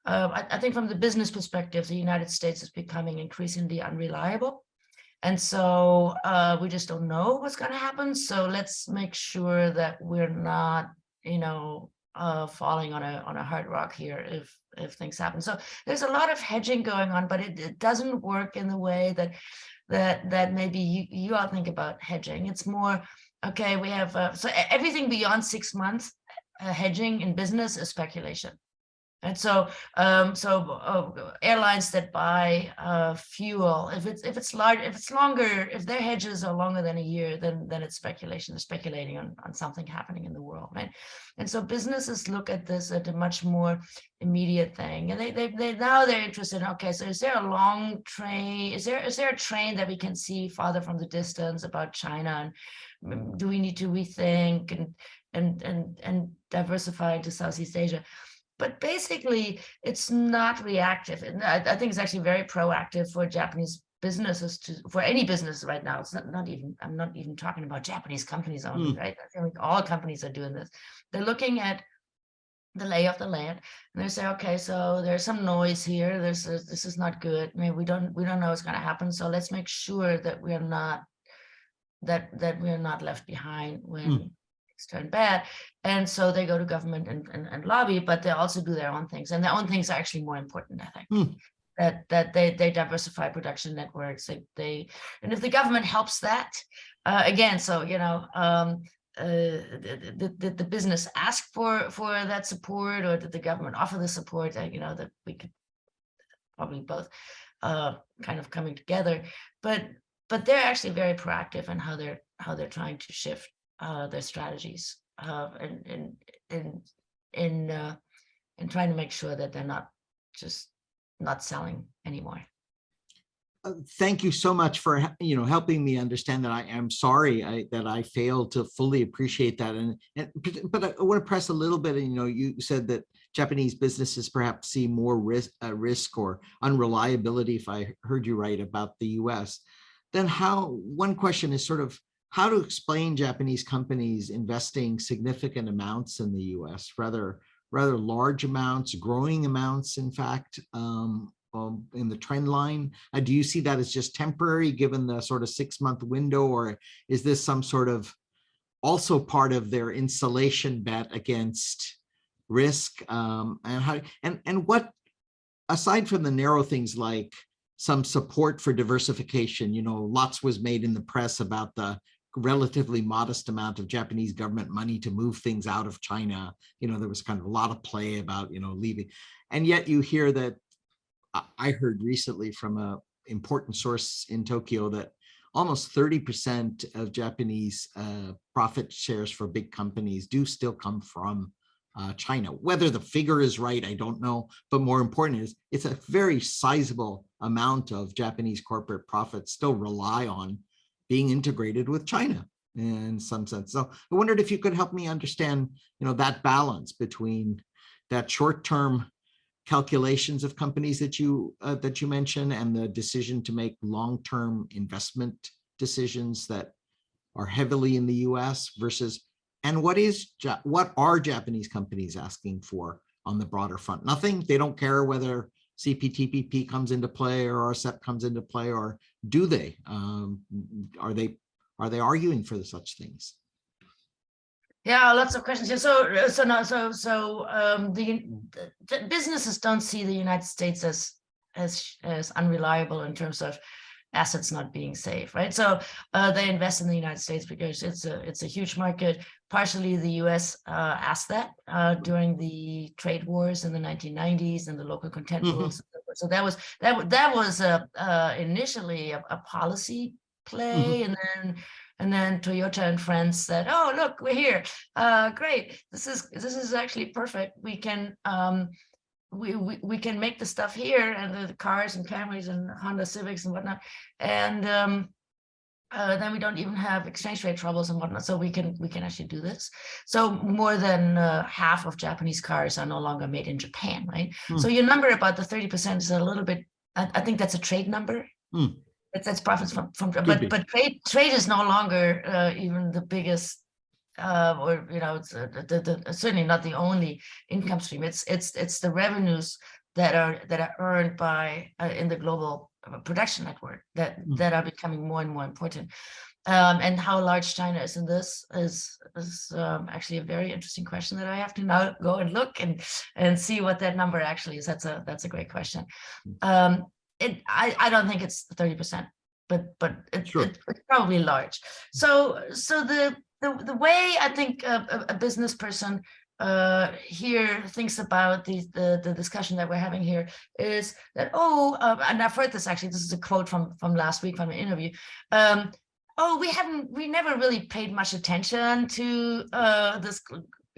I think from the business perspective, the United States is becoming increasingly unreliable. And so we just don't know what's going to happen. So let's make sure that we're not, falling on a hard rock here if things happen. So there's a lot of hedging going on, but it doesn't work in the way that maybe you all think about hedging. It's more, okay, we have so everything beyond 6 months hedging in business is speculation. And so airlines that buy fuel, if it's longer, if their hedges are longer than a year, then it's speculation. They're speculating on something happening in the world, right? And so businesses look at this at a much more immediate thing, and they're interested in, okay, so is there a long train? Is there a train that we can see farther from the distance about China? And do we need to rethink and diversify into Southeast Asia? But basically, it's not reactive. And I think it's actually very proactive for Japanese businesses for any business right now. It's not even, I'm not even talking about Japanese companies only, right? I think all companies are doing this. They're looking at the lay of the land, and they say, okay, so there's some noise here. This is not good. I mean, we don't know what's going to happen. So let's make sure that we're not left behind when turn bad. And so they go to government and lobby, but they also do their own things, and their own things are actually more important, I think. That they diversify production networks. And if the government helps that, again, so the business ask for that support, or did the government offer the support? That we could probably both kind of coming together, but they're actually very proactive in how they're trying to shift their strategies in trying to make sure that they're not selling anymore. Thank you so much for helping me understand that. I am sorry that I failed to fully appreciate that, but I want to press a little bit. You said that Japanese businesses perhaps see more risk or unreliability, if I heard you right, about the U.S. Then one question is sort of how to explain Japanese companies investing significant amounts in the U.S., rather large amounts, growing amounts, in fact, in the trend line. Do you see that as just temporary given the sort of 6-month window, or is this some sort of also part of their insulation bet against risk? And what, aside from the narrow things like some support for diversification, lots was made in the press about the relatively modest amount of Japanese government money to move things out of China. There was kind of a lot of play about, leaving. And yet you hear that, I heard recently from an important source in Tokyo that almost 30% of Japanese profit shares for big companies do still come from China. Whether the figure is right, I don't know. But more important is it's a very sizable amount of Japanese corporate profits still rely on being integrated with China in some sense. So I wondered if you could help me understand, that balance between that short-term calculations of companies that you mentioned, and the decision to make long-term investment decisions that are heavily in the U.S. versus, and what are Japanese companies asking for on the broader front? Nothing. They don't care whether CPTPP comes into play or RCEP comes into play, or do they? Are they arguing for such things? Yeah, lots of questions here. The businesses don't see the United States as unreliable in terms of assets not being safe, right? So they invest in the United States because it's a huge market. Partially, the U.S. asked that during the trade wars in the 1990s and the local content rules. So that was initially a policy play, and then Toyota and friends said, "Oh, look, we're here. Great. This is actually perfect. We can we can make the stuff here, and the cars and Camrys and Honda Civics and whatnot, and then we don't even have exchange rate troubles and whatnot. So we can actually do this." So more than half of Japanese cars are no longer made in Japan, right? So your number about the 30% is a little bit. I think that's a trade number. That's profits from but trade is no longer even the biggest. Or it's certainly not the only income stream. It's the revenues that are earned by in the global production network that are becoming more and more important. And how large China is in this is actually a very interesting question that I have to now go and look and see what that number actually is. That's a great question. I don't think it's 30%, but it's probably large. So the way I think a business person here thinks about the discussion that we're having here is that, and I've heard this actually, this is a quote from last week from an interview. We never really paid much attention to this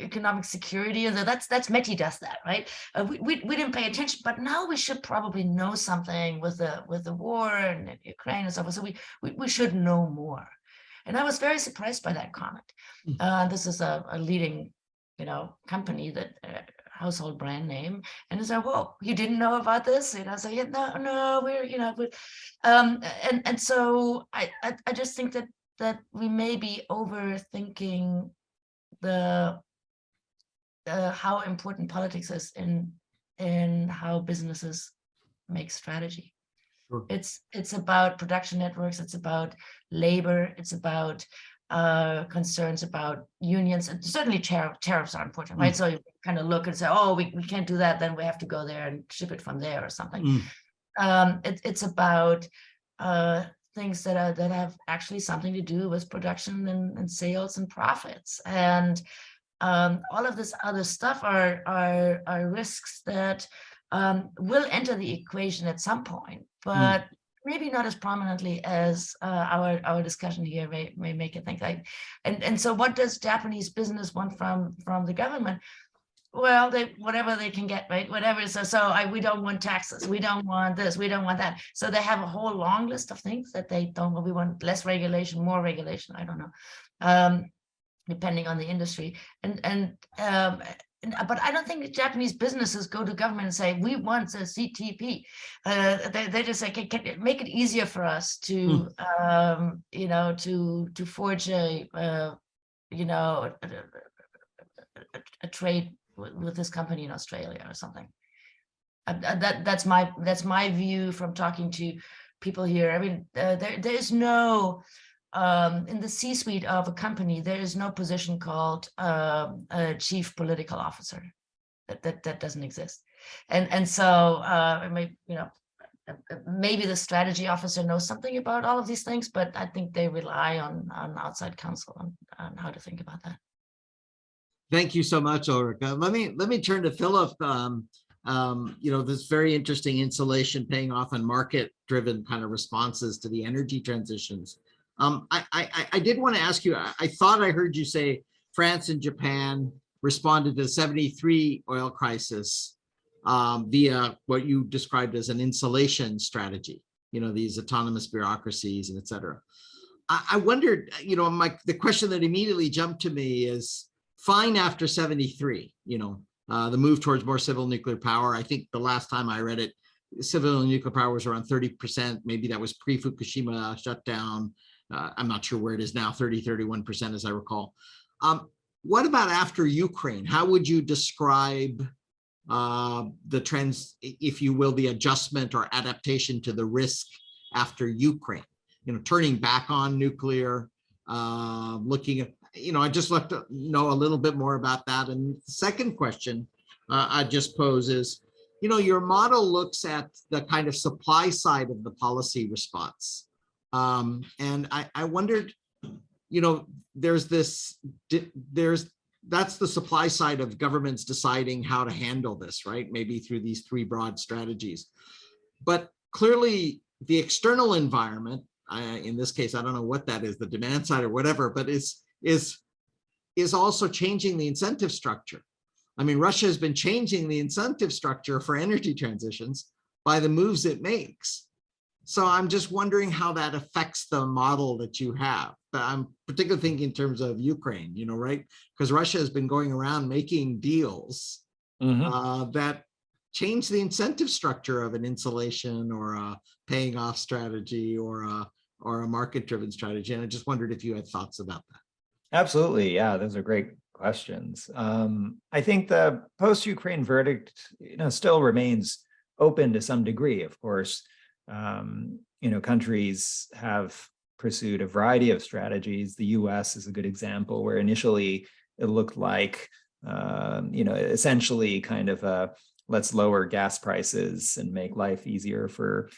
economic security, and that's Meti does that, right? We didn't pay attention, but now we should probably know something with the war and Ukraine and so forth. So we should know more. And I was very surprised by that comment. This is a leading, company that household brand name, and it's like, "Whoa, you didn't know about this?" And I was like, "Yeah, no, we're, and so I just think that we may be overthinking the how important politics is in how businesses make strategy. Sure. It's about production networks, it's about labor, it's about concerns about unions, and certainly tariffs are important, right? So you kind of look and say, "Oh, we can't do that, then we have to go there and ship it from there or something." It's about things that have actually something to do with production and sales and profits, and all of this other stuff are risks that will enter the equation at some point, but maybe not as prominently as our discussion here may make it think. Like, and so what does Japanese business want from the government? Well, whatever they can get, right? Whatever. We don't want taxes. We don't want this. We don't want that. So they have a whole long list of things that they don't want. We want less regulation, more regulation. I don't know. Depending on the industry, but I don't think Japanese businesses go to government and say, "We want a CTP." They just say, "Can make it easier for us to, to forge a trade with this company in Australia or something." That's my view from talking to people here. I mean, there is no. In the C-suite of a company, there is no position called a chief political officer. That doesn't exist, and so maybe the strategy officer knows something about all of these things, but I think they rely on outside counsel on how to think about that. Thank you so much, Ulrika. Let me turn to Philip. This very interesting insulation paying off on market-driven kind of responses to the energy transitions. I did want to ask you, I thought I heard you say France and Japan responded to the 73 oil crisis via what you described as an insulation strategy, these autonomous bureaucracies and et cetera. I wondered, the question that immediately jumped to me is, fine after 73, the move towards more civil nuclear power. I think the last time I read it, civil nuclear power was around 30%. Maybe that was pre-Fukushima shutdown. I'm not sure where it is now, 31% as I recall. What about after Ukraine? How would you describe the trends, if you will, the adjustment or adaptation to the risk after Ukraine? Turning back on nuclear, looking at, I'd just like to know a little bit more about that. And the second question I just pose is, your model looks at the kind of supply side of the policy response. And I wondered, that's the supply side of governments deciding how to handle this, right? Maybe through these three broad strategies. But clearly the external environment, in this case, I don't know what that is, the demand side or whatever, but is also changing the incentive structure. I mean, Russia has been changing the incentive structure for energy transitions by the moves it makes. So I'm just wondering how that affects the model that you have. But I'm particularly thinking in terms of Ukraine, right? Because Russia has been going around making deals that change the incentive structure of an insulation or a paying off strategy or a market-driven strategy. And I just wondered if you had thoughts about that. Absolutely. Yeah, those are great questions. I think the post-Ukraine verdict, still remains open to some degree. Of course, countries have pursued a variety of strategies. The US is a good example where initially it looked like, essentially kind of a let's lower gas prices and make life easier for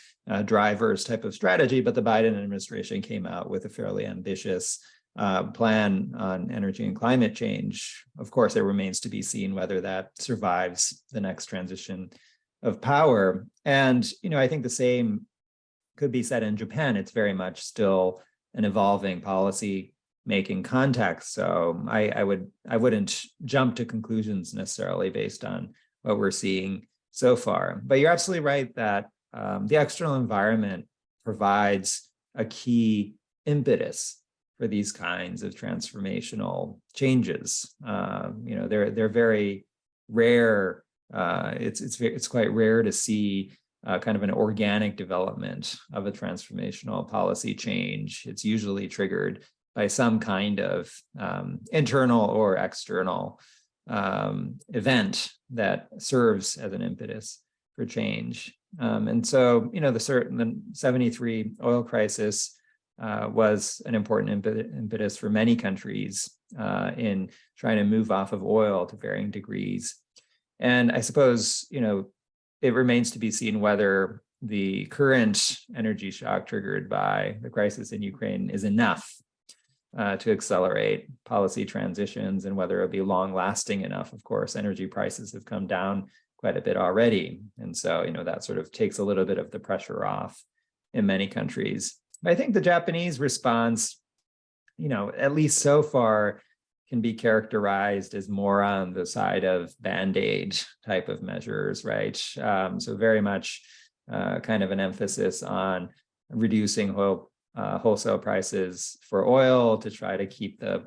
drivers type of strategy. But the Biden administration came out with a fairly ambitious plan on energy and climate change. Of course, it remains to be seen whether that survives the next transition of power. And, I think the same could be said in Japan. It's very much still an evolving policy making context. So I wouldn't jump to conclusions necessarily based on what we're seeing so far. But you're absolutely right that the external environment provides a key impetus for these kinds of transformational changes. They're very rare. It's quite rare to see kind of an organic development of a transformational policy change. It's usually triggered by some kind of internal or external event that serves as an impetus for change. And so, the 73 oil crisis was an important impetus for many countries in trying to move off of oil to varying degrees. And I suppose, it remains to be seen whether the current energy shock triggered by the crisis in Ukraine is enough to accelerate policy transitions and whether it'll be long lasting enough. Of course, energy prices have come down quite a bit already. And so, that sort of takes a little bit of the pressure off in many countries. I think the Japanese response, at least so far, can be characterized as more on the side of Band-Aid type of measures, right? So very much kind of an emphasis on reducing wholesale prices for oil to try to keep the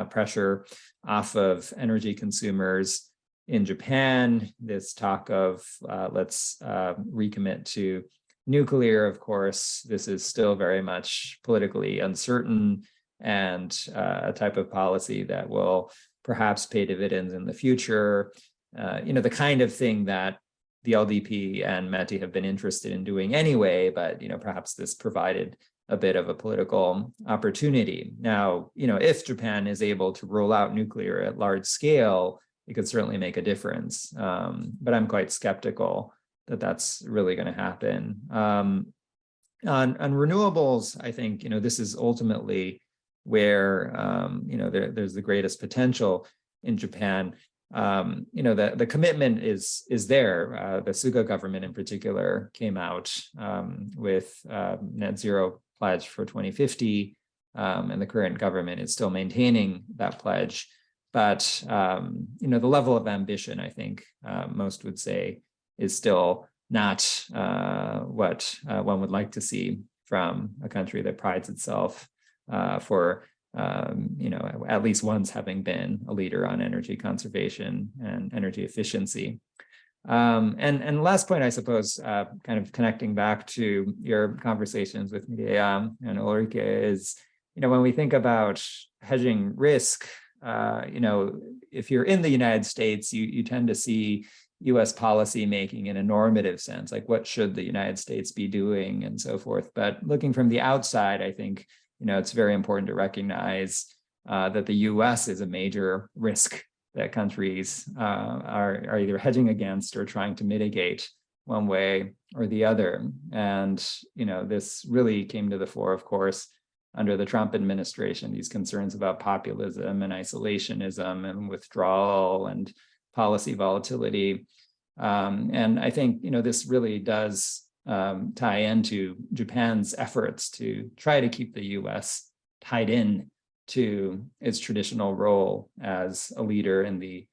pressure off of energy consumers. In Japan, this talk of let's recommit to nuclear, of course, this is still very much politically uncertain and a type of policy that will perhaps pay dividends in the future. The kind of thing that the LDP and METI have been interested in doing anyway, but perhaps this provided a bit of a political opportunity. Now, if Japan is able to roll out nuclear at large scale, it could certainly make a difference. But I'm quite skeptical that that's really going to happen. On renewables, I think this is ultimately where there's the greatest potential in Japan. The commitment is there. The Suga government in particular came out with net zero pledge for 2050, and the current government is still maintaining that pledge. But the level of ambition, I think most would say, is still not what one would like to see from a country that prides itself for at least once having been a leader on energy conservation and energy efficiency. And last point, I suppose, kind of connecting back to your conversations with Miriam and Ulrike is, when we think about hedging risk, if you're in the United States, you tend to see US policy making in a normative sense, like what should the United States be doing and so forth. But looking from the outside, I think, it's very important to recognize that the US is a major risk that countries are either hedging against or trying to mitigate one way or the other. And, this really came to the fore, of course, under the Trump administration, these concerns about populism and isolationism and withdrawal and policy volatility. And I think, this really does tie into Japan's efforts to try to keep the US tied in to its traditional role as a leader in the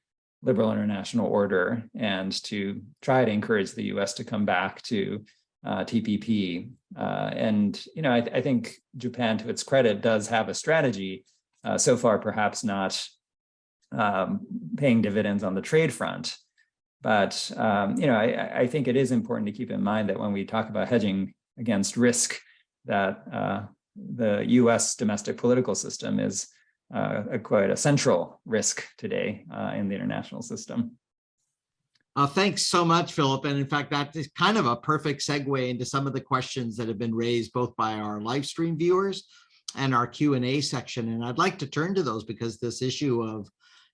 liberal international order, and to try to encourage the US to come back to TPP. And, I think Japan, to its credit, does have a strategy, so far perhaps not paying dividends on the trade front. But, I think it is important to keep in mind that when we talk about hedging against risk, that the US domestic political system is quite a central risk today in the international system. Thanks so much, Philip. And in fact, that is kind of a perfect segue into some of the questions that have been raised both by our live stream viewers and our Q&A section. And I'd like to turn to those because this issue of,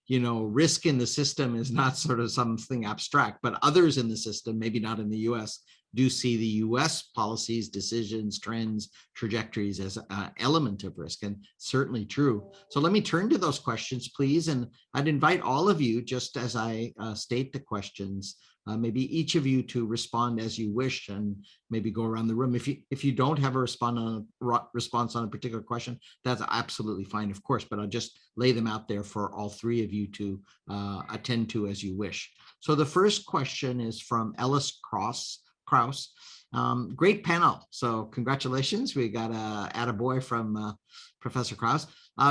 risk in the system is not sort of something abstract, but others in the system, maybe not in the US, do see the US policies, decisions, trends, trajectories as an element of risk, and certainly true. So let me turn to those questions, please. And I'd invite all of you, just as I state the questions, maybe each of you to respond as you wish, and maybe go around the room. If you don't have a response on a particular question, that's absolutely fine, of course, but I'll just lay them out there for all three of you to attend to as you wish. So the first question is from Ellis Krause. Great panel. So congratulations. We got a attaboy from Professor Krause.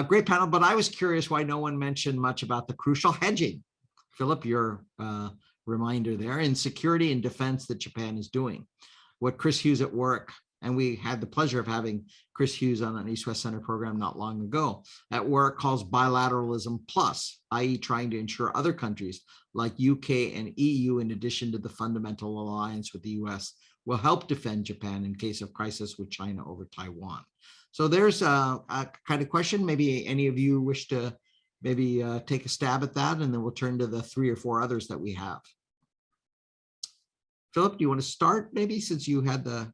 Great panel, but I was curious why no one mentioned much about the crucial hedging. Philip, your reminder there, in security and defense that Japan is doing. What Chris Hughes at work, and we had the pleasure of having Chris Hughes on an East-West Center program not long ago, at work calls bilateralism plus, i.e. trying to ensure other countries like UK and EU, in addition to the fundamental alliance with the US, will help defend Japan in case of crisis with China over Taiwan. So there's a kind of question. Maybe any of you wish to maybe take a stab at that, and then we'll turn to the 3 or 4 others that we have. Philip, do you want to start maybe, since you had the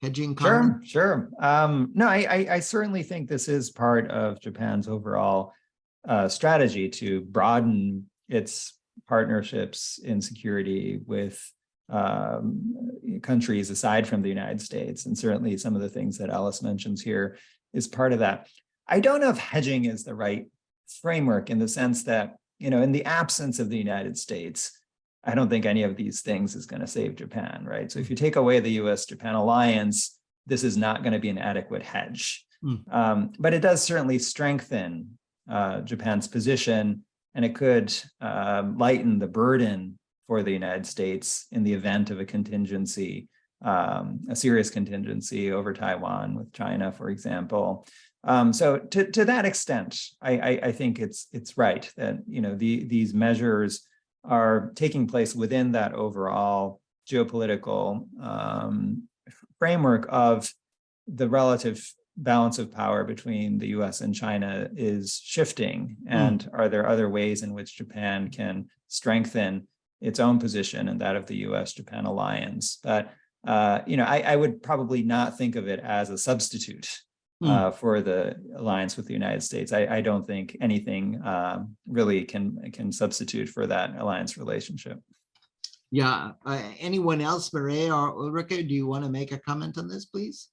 hedging comment? Sure. No, I certainly think this is part of Japan's overall strategy to broaden its partnerships in security with countries aside from the United States. And certainly some of the things that Alice mentions here is part of that. I don't know if hedging is the right framework, in the sense that, in the absence of the United States, I don't think any of these things is going to save Japan, right? So if you take away the US-Japan alliance, this is not going to be an adequate hedge. But it does certainly strengthen Japan's position, and it could lighten the burden for the United States in the event of a contingency, a serious contingency over Taiwan with China, for example. So to that extent, I think it's right that these measures are taking place within that overall geopolitical framework of the relative balance of power between the US and China is shifting. And are there other ways in which Japan can strengthen its own position and that of the US-Japan alliance? But I would probably not think of it as a substitute for the alliance with the United States. I don't think anything really can substitute for that alliance relationship. Yeah. Anyone else, Maria or Ulrike, do you want to make a comment on this, please?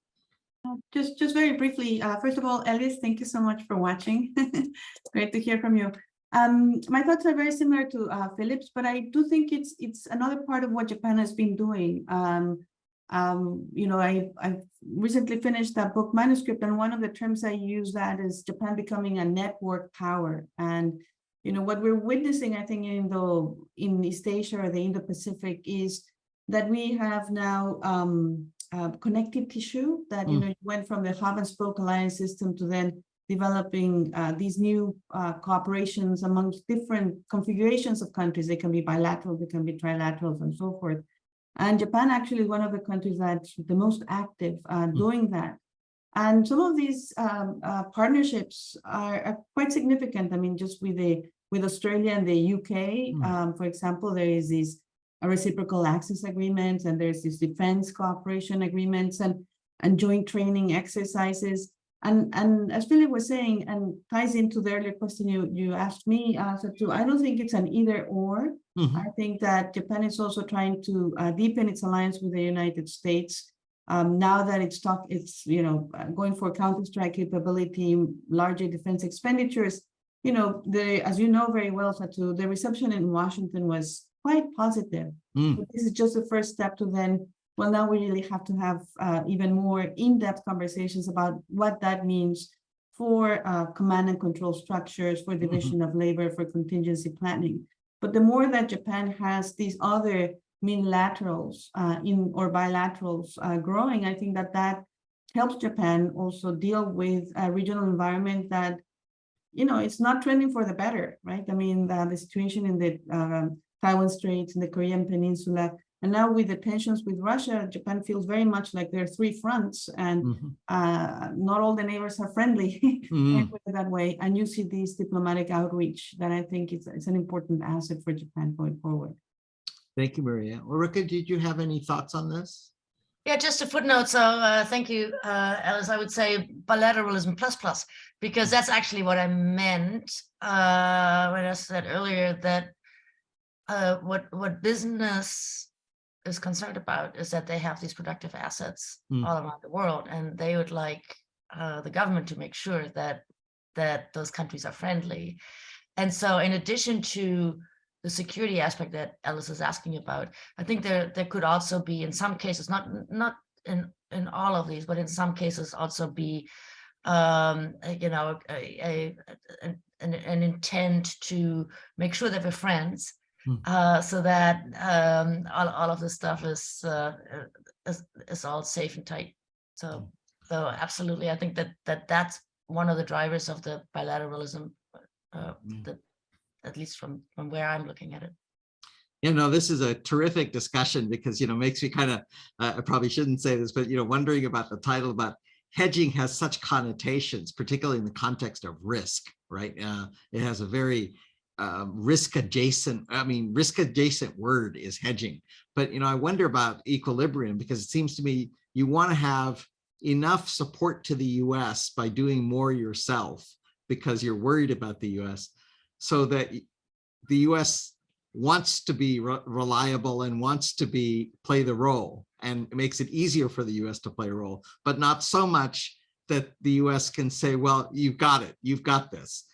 Just very briefly, first of all, Ellis, thank you so much for watching. Great to hear from you. My thoughts are very similar to Philip's, but I do think it's another part of what Japan has been doing. I recently finished that book manuscript, and one of the terms I use that is Japan becoming a network power. And what we're witnessing, I think, in East Asia or the Indo-Pacific is that we have now connective tissue that went from the hub and spoke alliance system to then developing these new cooperations amongst different configurations of countries. They can be bilateral, they can be trilaterals, and so forth. And Japan actually is one of the countries that's the most active doing that. And some of these partnerships are quite significant. I mean, just with Australia and the UK, for example, there is these reciprocal access agreements, and there's these defense cooperation agreements and joint training exercises. And as Philip was saying, and ties into the earlier question you asked me, Satu, I don't think it's an either or. I think that Japan is also trying to deepen its alliance with the United States. Now that it's going for counter-strike capability, larger defense expenditures, as you know very well, Satu, the reception in Washington was quite positive. But this is just the first step to then, well, now we really have to have even more in-depth conversations about what that means for command and control structures, for division of labor, for contingency planning. But the more that Japan has these other unilaterals or bilaterals growing, I think that helps Japan also deal with a regional environment that, it's not trending for the better, right? I mean, the situation in the Taiwan Straits, in the Korean Peninsula, and now with the tensions with Russia, Japan feels very much like there are three fronts, and not all the neighbors are friendly that way. And you see these diplomatic outreach that I think it's an important asset for Japan going forward. Thank you, Maria. Ulrika, did you have any thoughts on this? Yeah, just a footnote. So thank you, Alice. I would say bilateralism plus, because that's actually what I meant when I said earlier that what business is concerned about is that they have these productive assets all around the world, and they would like the government to make sure that those countries are friendly. And so in addition to the security aspect that Alice is asking about, I think there could also be, in some cases, not in all of these, but in some cases also be an intent to make sure that we're friends, so that all of this stuff is all safe and tight. So absolutely, I think that's one of the drivers of the bilateralism, at least from where I'm looking at it. This is a terrific discussion because, makes me kind of, I probably shouldn't say this, but, wondering about the title about hedging has such connotations, particularly in the context of risk, right? It has a very risk adjacent word is hedging. But, I wonder about equilibrium, because it seems to me you want to have enough support to the US by doing more yourself because you're worried about the US, so that the US wants to be reliable and wants to play the role, and it makes it easier for the US to play a role, but not so much that the US can say, well, you've got it, you've got this,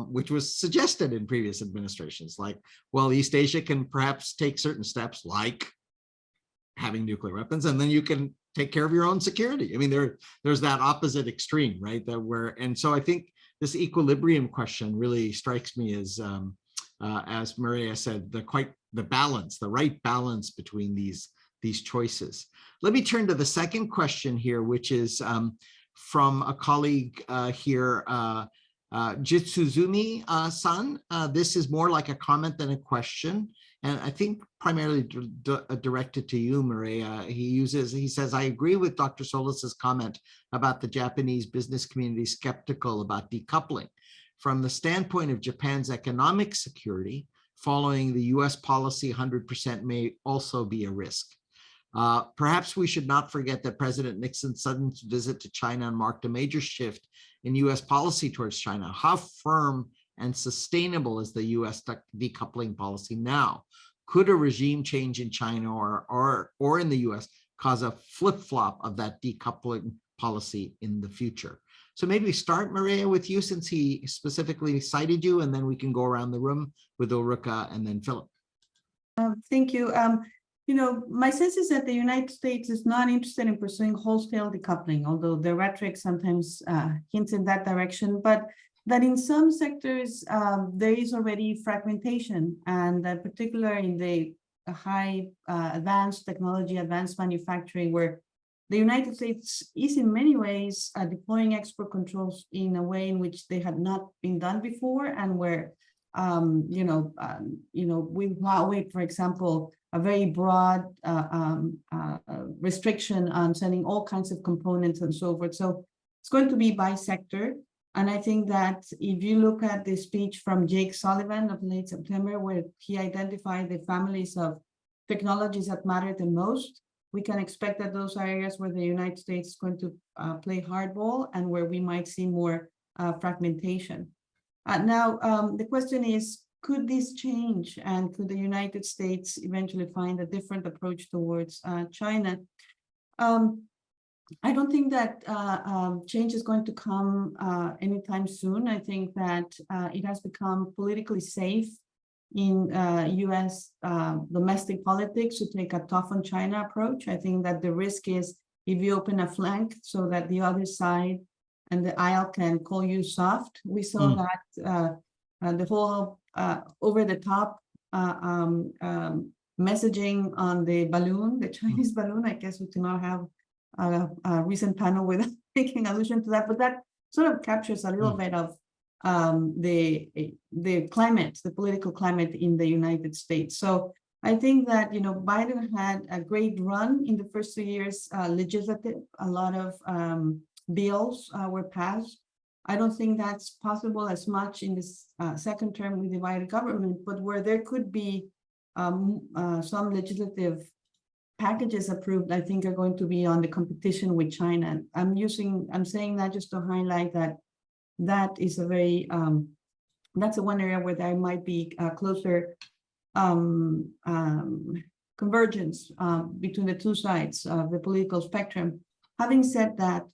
which was suggested in previous administrations. Like, well, East Asia can perhaps take certain steps like having nuclear weapons, and then you can take care of your own security. I mean, there's that opposite extreme, right? And so I think this equilibrium question really strikes me as Maria said, the right balance between these choices. Let me turn to the second question here, which is from a colleague here, Jitsuzumi-san. This is more like a comment than a question, and I think primarily directed to you, Maria. He says, I agree with Dr. Solis's comment about the Japanese business community skeptical about decoupling. From the standpoint of Japan's economic security, following the US policy 100% may also be a risk. Perhaps we should not forget that President Nixon's sudden visit to China marked a major shift in US policy towards China. How firm and sustainable is the US decoupling policy now? Could a regime change in China or in the US cause a flip-flop of that decoupling policy in the future? So maybe start, Maria, with you, since he specifically cited you, and then we can go around the room with Ulrika and then Philip. Thank you. my sense is that the United States is not interested in pursuing wholesale decoupling, although the rhetoric sometimes hints in that direction, but that in some sectors, there is already fragmentation, and particularly in the high advanced technology, advanced manufacturing, where the United States is in many ways deploying export controls in a way in which they had not been done before, and where, with Huawei, for example, a very broad restriction on sending all kinds of components and so forth. So it's going to be by sector. And I think that if you look at the speech from Jake Sullivan of late September, where he identified the families of technologies that matter the most, we can expect that those are areas where the United States is going to play hardball and where we might see more fragmentation. Now, the question is, could this change, and could the United States eventually find a different approach towards China? I don't think that change is going to come anytime soon. I think that it has become politically safe in US domestic politics to take a tough on China approach. I think that the risk is if you open a flank so that the other side and the aisle can call you soft. We saw that the whole over-the-top messaging on the balloon, the Chinese balloon. I guess we do not have a recent panel without making allusion to that, but that sort of captures a little bit of the climate, the political climate in the United States. So I think that, Biden had a great run in the first 2 years legislative. A lot of bills were passed. I don't think that's possible as much in this second term with divided government, but where there could be some legislative packages approved, I think are going to be on the competition with China. I'm saying that just to highlight that is a very, that's the one area where there might be closer convergence between the two sides of the political spectrum. Having said that,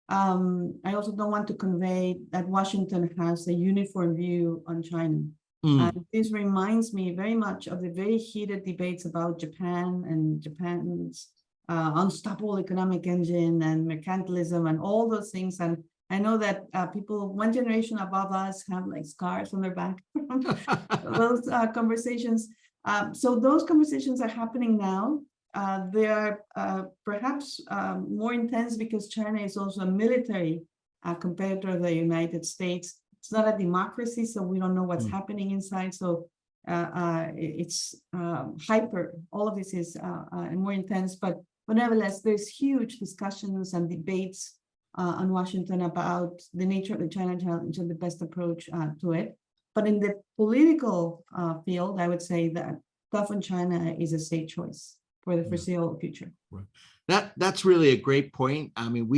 I also don't want to convey that Washington has a uniform view on China. This reminds me very much of the very heated debates about Japan and Japan's unstoppable economic engine and mercantilism and all those things. And I know that people one generation above us have like scars on their back from those conversations. So those conversations are happening now. They are perhaps more intense because China is also a military competitor of the United States. It's not a democracy, so we don't know what's happening inside. So it's hyper. All of this is more intense, but nevertheless, there's huge discussions and debates on Washington about the nature of the China challenge and the best approach to it. But in the political field, I would say that tough on China is a safe choice for the foreseeable future. Right. That's really a great point. I mean,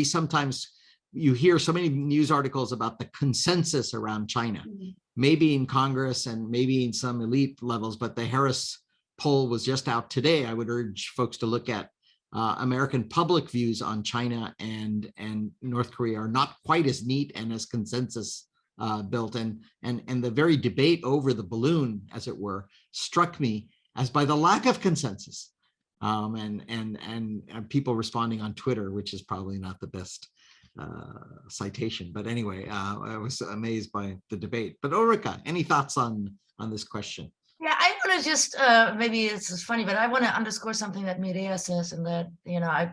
you hear so many news articles about the consensus around China, maybe in Congress and maybe in some elite levels, but the Harris poll was just out today. I would urge folks to look at American public views on China and North Korea are not quite as neat and as consensus built. And the very debate over the balloon, as it were, struck me as by the lack of consensus and people responding on Twitter, which is probably not the best citation. But anyway, I was amazed by the debate. But Ulrika, any thoughts on this question? Yeah, I want to just, maybe it's just funny, but I want to underscore something that Mireya says, and that, I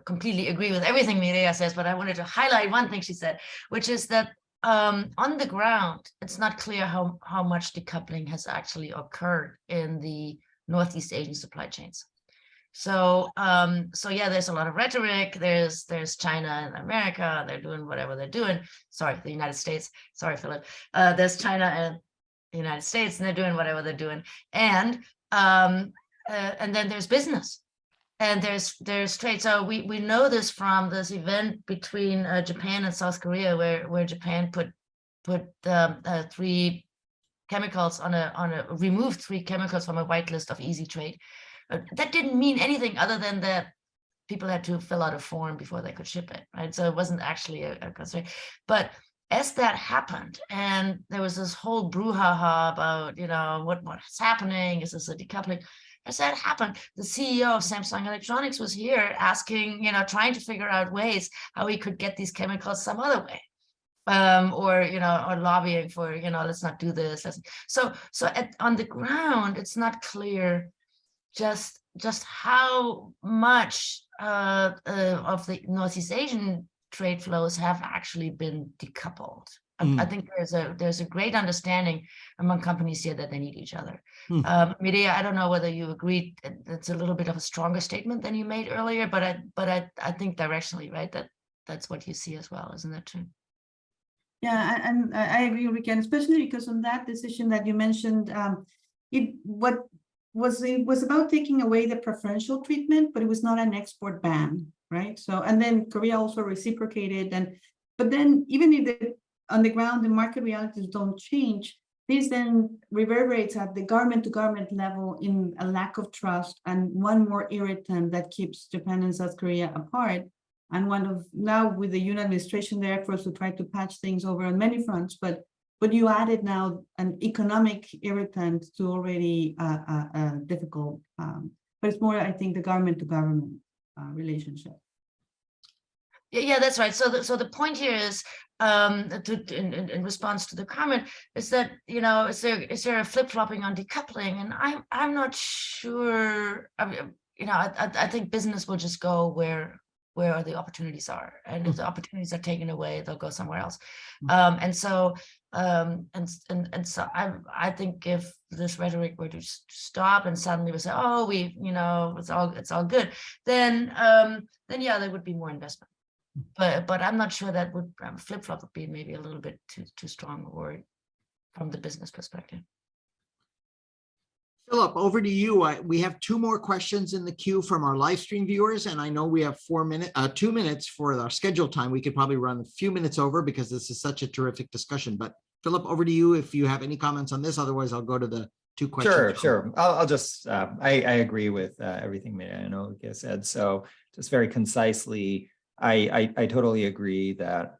completely agree with everything Mireya says, but I wanted to highlight one thing she said, which is that on the ground, it's not clear how much decoupling has actually occurred in the Northeast Asian supply chains. So yeah, there's a lot of rhetoric. There's China and America. They're doing whatever they're doing. Sorry, the United States. Sorry, Philip. There's China and the United States, and they're doing whatever they're doing. And then there's business, and there's trade. So we know this from this event between Japan and South Korea, where Japan put 3 chemicals removed 3 chemicals from a whitelist of easy trade. That didn't mean anything other than that people had to fill out a form before they could ship it, right? So it wasn't actually a constraint. But as that happened, and there was this whole brouhaha about, what's happening, is this a decoupling? as that happened. The CEO of Samsung Electronics was here asking, trying to figure out ways how we could get these chemicals some other way. Or lobbying for, let's not do this. So on the ground, it's not clear just how much of the Northeast Asian trade flows have actually been decoupled. I think there's a great understanding among companies here that they need each other. Medea, I don't know whether you agreed. That's a little bit of a stronger statement than you made earlier, but I think directionally, right, that's what you see as well, isn't that true? Yeah, and I agree, Ulrike, especially because on that decision that you mentioned, it was about taking away the preferential treatment, but it was not an export ban, right? So, and then Korea also reciprocated, but then even if on the ground the market realities don't change, this then reverberates at the government-to-government level in a lack of trust and one more irritant that keeps Japan and South Korea apart. And one of now with the Yoon administration, their efforts to try to patch things over on many fronts, but you added now an economic irritant to already difficult. But it's more, I think, the government-to-government relationship. Yeah, that's right. So the point here is, in response to the comment, is that is there a flip-flopping on decoupling? And I'm not sure. I think business will just go where the opportunities are, and if the opportunities are taken away, they'll go somewhere else. And so I think if this rhetoric were to stop and suddenly we say, oh, it's all good, then yeah, there would be more investment. But I'm not sure that would flip-flop would be maybe a little bit too strong, or from the business perspective. Philip, over to you. We have 2 more questions in the queue from our live stream viewers, and I know we have 2 minutes for our scheduled time. We could probably run a few minutes over because this is such a terrific discussion. But Philip, over to you if you have any comments on this. Otherwise, I'll go to the 2 questions. Sure. I'll just, I agree with everything Medea and Ulrike said. So just very concisely, I totally agree that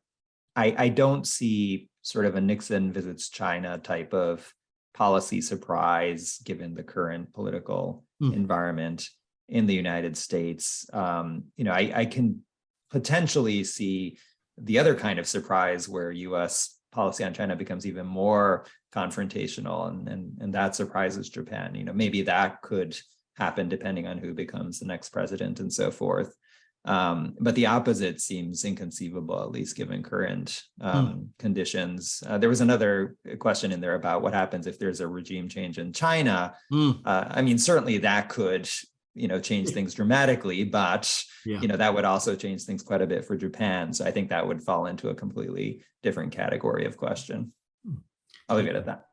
I don't see sort of a Nixon visits China type of policy surprise given the current political environment in the United States. I can potentially see the other kind of surprise where US policy on China becomes even more confrontational, and that surprises Japan. Maybe that could happen depending on who becomes the next president and so forth. But the opposite seems inconceivable, at least given current conditions. There was another question in there about what happens if there's a regime change in China. Certainly that could, change things dramatically, but that would also change things quite a bit for Japan. So I think that would fall into a completely different category of question. I'll leave it at that.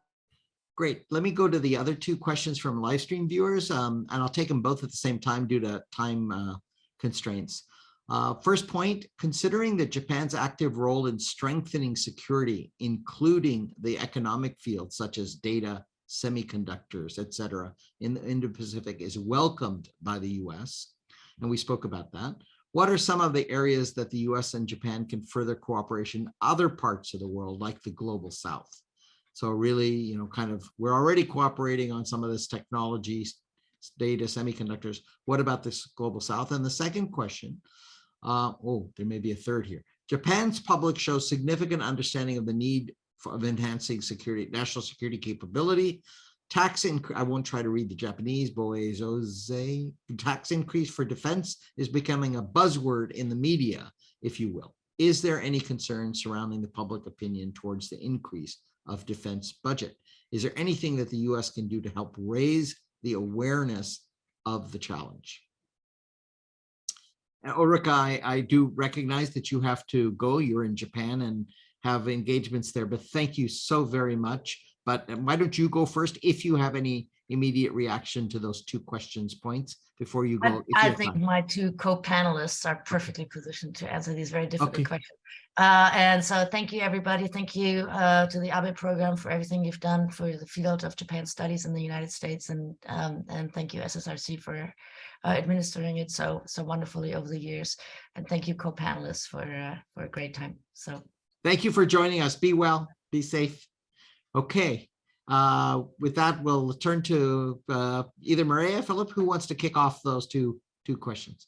Great. Let me go to the other 2 questions from live stream viewers, and I'll take them both at the same time due to time constraints. First point, considering that Japan's active role in strengthening security, including the economic field, such as data, semiconductors, etc., in the Indo-Pacific is welcomed by the US, and we spoke about that. What are some of the areas that the US and Japan can further cooperation in other parts of the world, like the global South? So really, we're already cooperating on some of this technology, data, semiconductors. What about this global South? And the second question, there may be a third here. Japan's public shows significant understanding of the need of enhancing security, national security capability. I won't try to read the Japanese, tax increase for defense is becoming a buzzword in the media, if you will. Is there any concern surrounding the public opinion towards the increase of defense budget? Is there anything that the US can do to help raise the awareness of the challenge? Ulrike, I do recognize that you have to go. You're in Japan and have engagements there, but thank you so very much. But why don't you go first if you have any immediate reaction to those 2 questions points before you go? I think my 2 co-panelists are perfectly positioned to answer these very difficult questions. And so thank you, everybody. Thank you to the Abe program for everything you've done for the field of Japan studies in the United States. And thank you, SSRC, for administering it so wonderfully over the years. And thank you, co-panelists, for a great time. So thank you for joining us. Be well, be safe. Okay, With that, we'll turn to either Maria, Philip, who wants to kick off those two questions.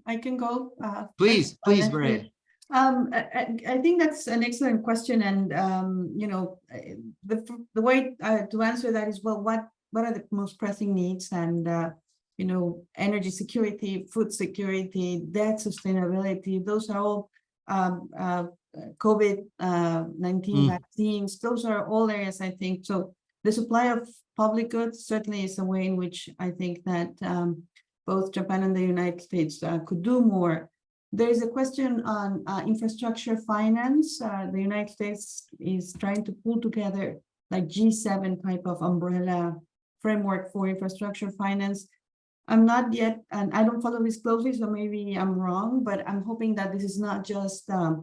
I can go. Please, Maria. I think that's an excellent question, and the way to answer that is, well, what are the most pressing needs? And energy security, food security, debt sustainability. Those are all COVID-19 vaccines. Those are all areas, I think. So the supply of public goods certainly is a way in which I think that both Japan and the United States could do more. There is a question on infrastructure finance. The United States is trying to pull together like G7 type of umbrella framework for infrastructure finance. I'm not yet, and I don't follow this closely, so maybe I'm wrong, but I'm hoping that this is not just a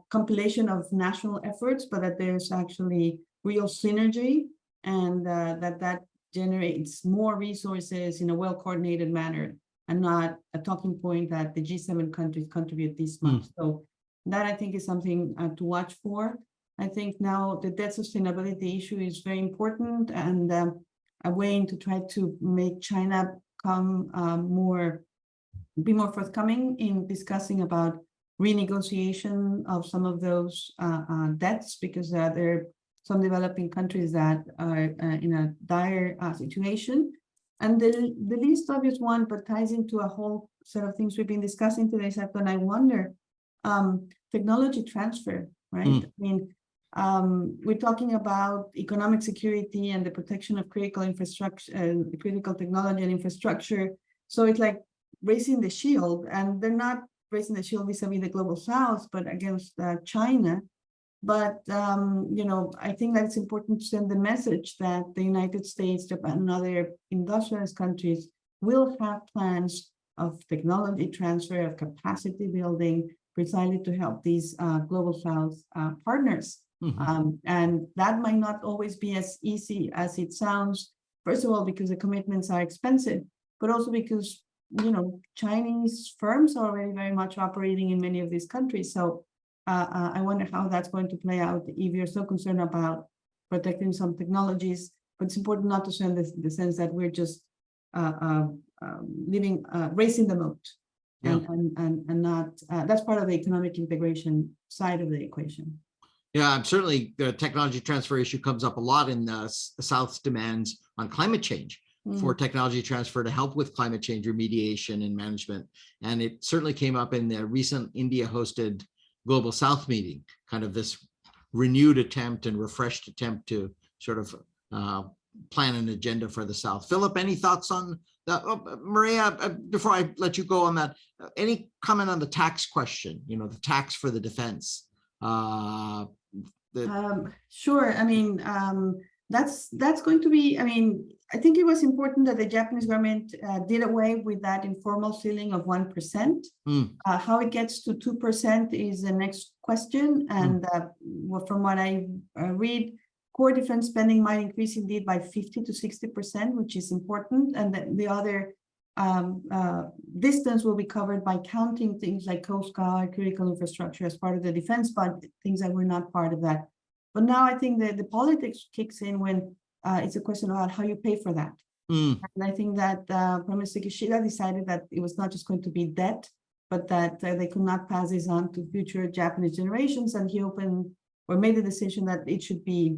compilation of national efforts, but that there's actually real synergy, and that generates more resources in a well-coordinated manner, and not a talking point that the G7 countries contribute this much. So that, I think, is something to watch for. I think now the debt sustainability issue is very important, and a way to try to make China be more forthcoming in discussing about renegotiation of some of those debts, because there are some developing countries that are in a dire situation. And the least obvious one, but ties into a whole set of things we've been discussing today, and I wonder, technology transfer, right? I mean, we're talking about economic security and the protection of critical infrastructure, critical technology and infrastructure. So it's like raising the shield, and they're not raising the shield vis-a-vis the global south, but against China. But, I think that it's important to send the message that the United States, Japan, and other industrialized countries will have plans of technology transfer, of capacity building, precisely to help these global south partners. And that might not always be as easy as it sounds, first of all, because the commitments are expensive, but also because, Chinese firms are already very much operating in many of these countries. So I wonder how that's going to play out if you're so concerned about protecting some technologies. But it's important not to send the sense that we're just racing the moat, and not that's part of the economic integration side of the equation. Yeah, certainly the technology transfer issue comes up a lot in the South's demands on climate change for technology transfer to help with climate change remediation and management. And it certainly came up in the recent India-hosted Global South meeting, kind of this renewed attempt and refreshed attempt to sort of plan an agenda for the South. Philip, any thoughts on that? Oh, Maria, before I let you go on that, any comment on the tax question, the tax for the defense? Sure. I mean, that's going to be, I think it was important that the Japanese government did away with that informal ceiling of 1%. How it gets to 2% is the next question. And from what I read, core defense spending might increase indeed by 50 to 60%, which is important. And the other distance will be covered by counting things like Coast Guard, critical infrastructure as part of the defense budget, things that were not part of that. But now I think that the politics kicks in when it's a question about how you pay for that. And I think that Prime Minister Kishida decided that it was not just going to be debt, but that they could not pass this on to future Japanese generations. And he made the decision that it should be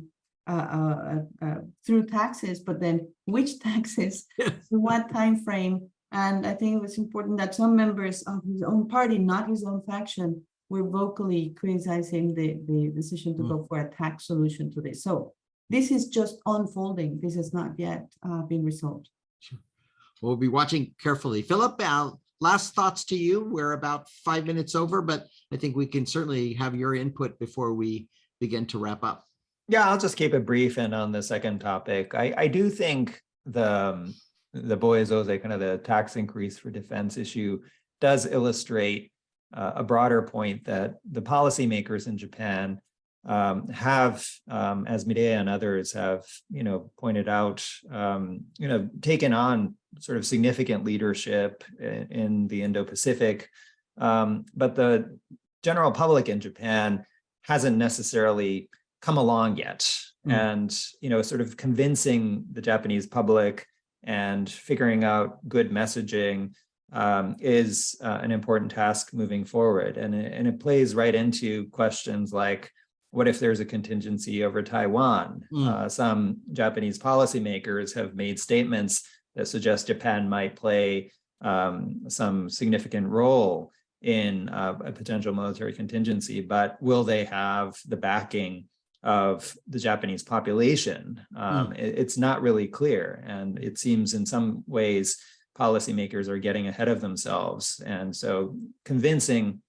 through taxes, but then which taxes, through what time frame. And I think it was important that some members of his own party, not his own faction, were vocally criticizing the decision to go for a tax solution to this. So this is just unfolding. This has not yet been resolved. Sure. We'll be watching carefully. Philip, last thoughts to you. We're about 5 minutes over, but I think we can certainly have your input before we begin to wrap up. Yeah, I'll just keep it brief. And on the second topic, I do think the Boezose, kind of the tax increase for defense issue, does illustrate a broader point that the policymakers in Japan have, as Mireya and others have, pointed out, taken on sort of significant leadership in the Indo-Pacific. But the general public in Japan hasn't necessarily come along yet. And, sort of convincing the Japanese public and figuring out good messaging is an important task moving forward. And it plays right into questions like, what if there's a contingency over Taiwan? Some Japanese policymakers have made statements that suggest Japan might play some significant role in a potential military contingency, but will they have the backing of the Japanese population? It's not really clear. And it seems in some ways, policymakers are getting ahead of themselves. And so convincing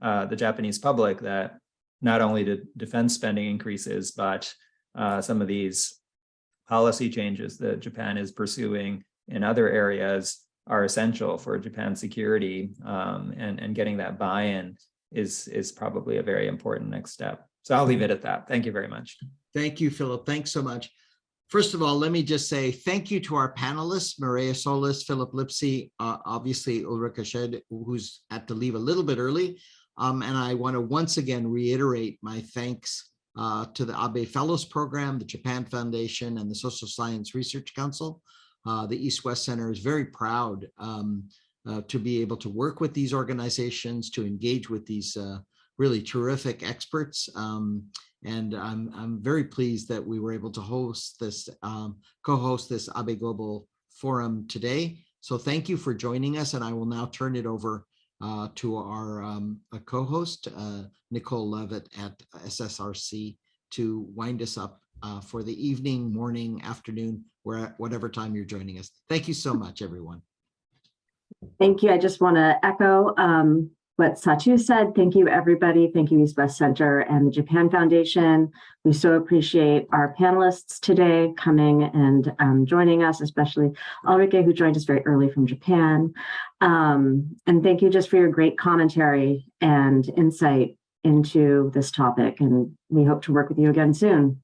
the Japanese public that not only the defense spending increases, but some of these policy changes that Japan is pursuing in other areas are essential for Japan's security, and getting that buy-in is probably a very important next step. So I'll leave it at that. Thank you very much. Thank you, Philip. Thanks so much. First of all, let me just say thank you to our panelists, Maria Solis, Philip Lipsy, obviously Ulrika Sched, who's had to leave a little bit early. And I want to once again reiterate my thanks to the Abe Fellows Program, the Japan Foundation, and the Social Science Research Council. The East-West Center is very proud to be able to work with these organizations, to engage with these really terrific experts. And I'm very pleased that we were able to host this, co-host this Abe Global Forum today. So thank you for joining us, and I will now turn it over to our co-host, Nicole Levitt at SSRC, to wind us up for the evening, morning, afternoon, whatever time you're joining us. Thank you so much, everyone. Thank you. I just want to echo what Satu said. Thank you, everybody. Thank you, East West Center and the Japan Foundation. We so appreciate our panelists today coming and joining us, especially Ulrike, who joined us very early from Japan. And thank you just for your great commentary and insight into this topic. And we hope to work with you again soon.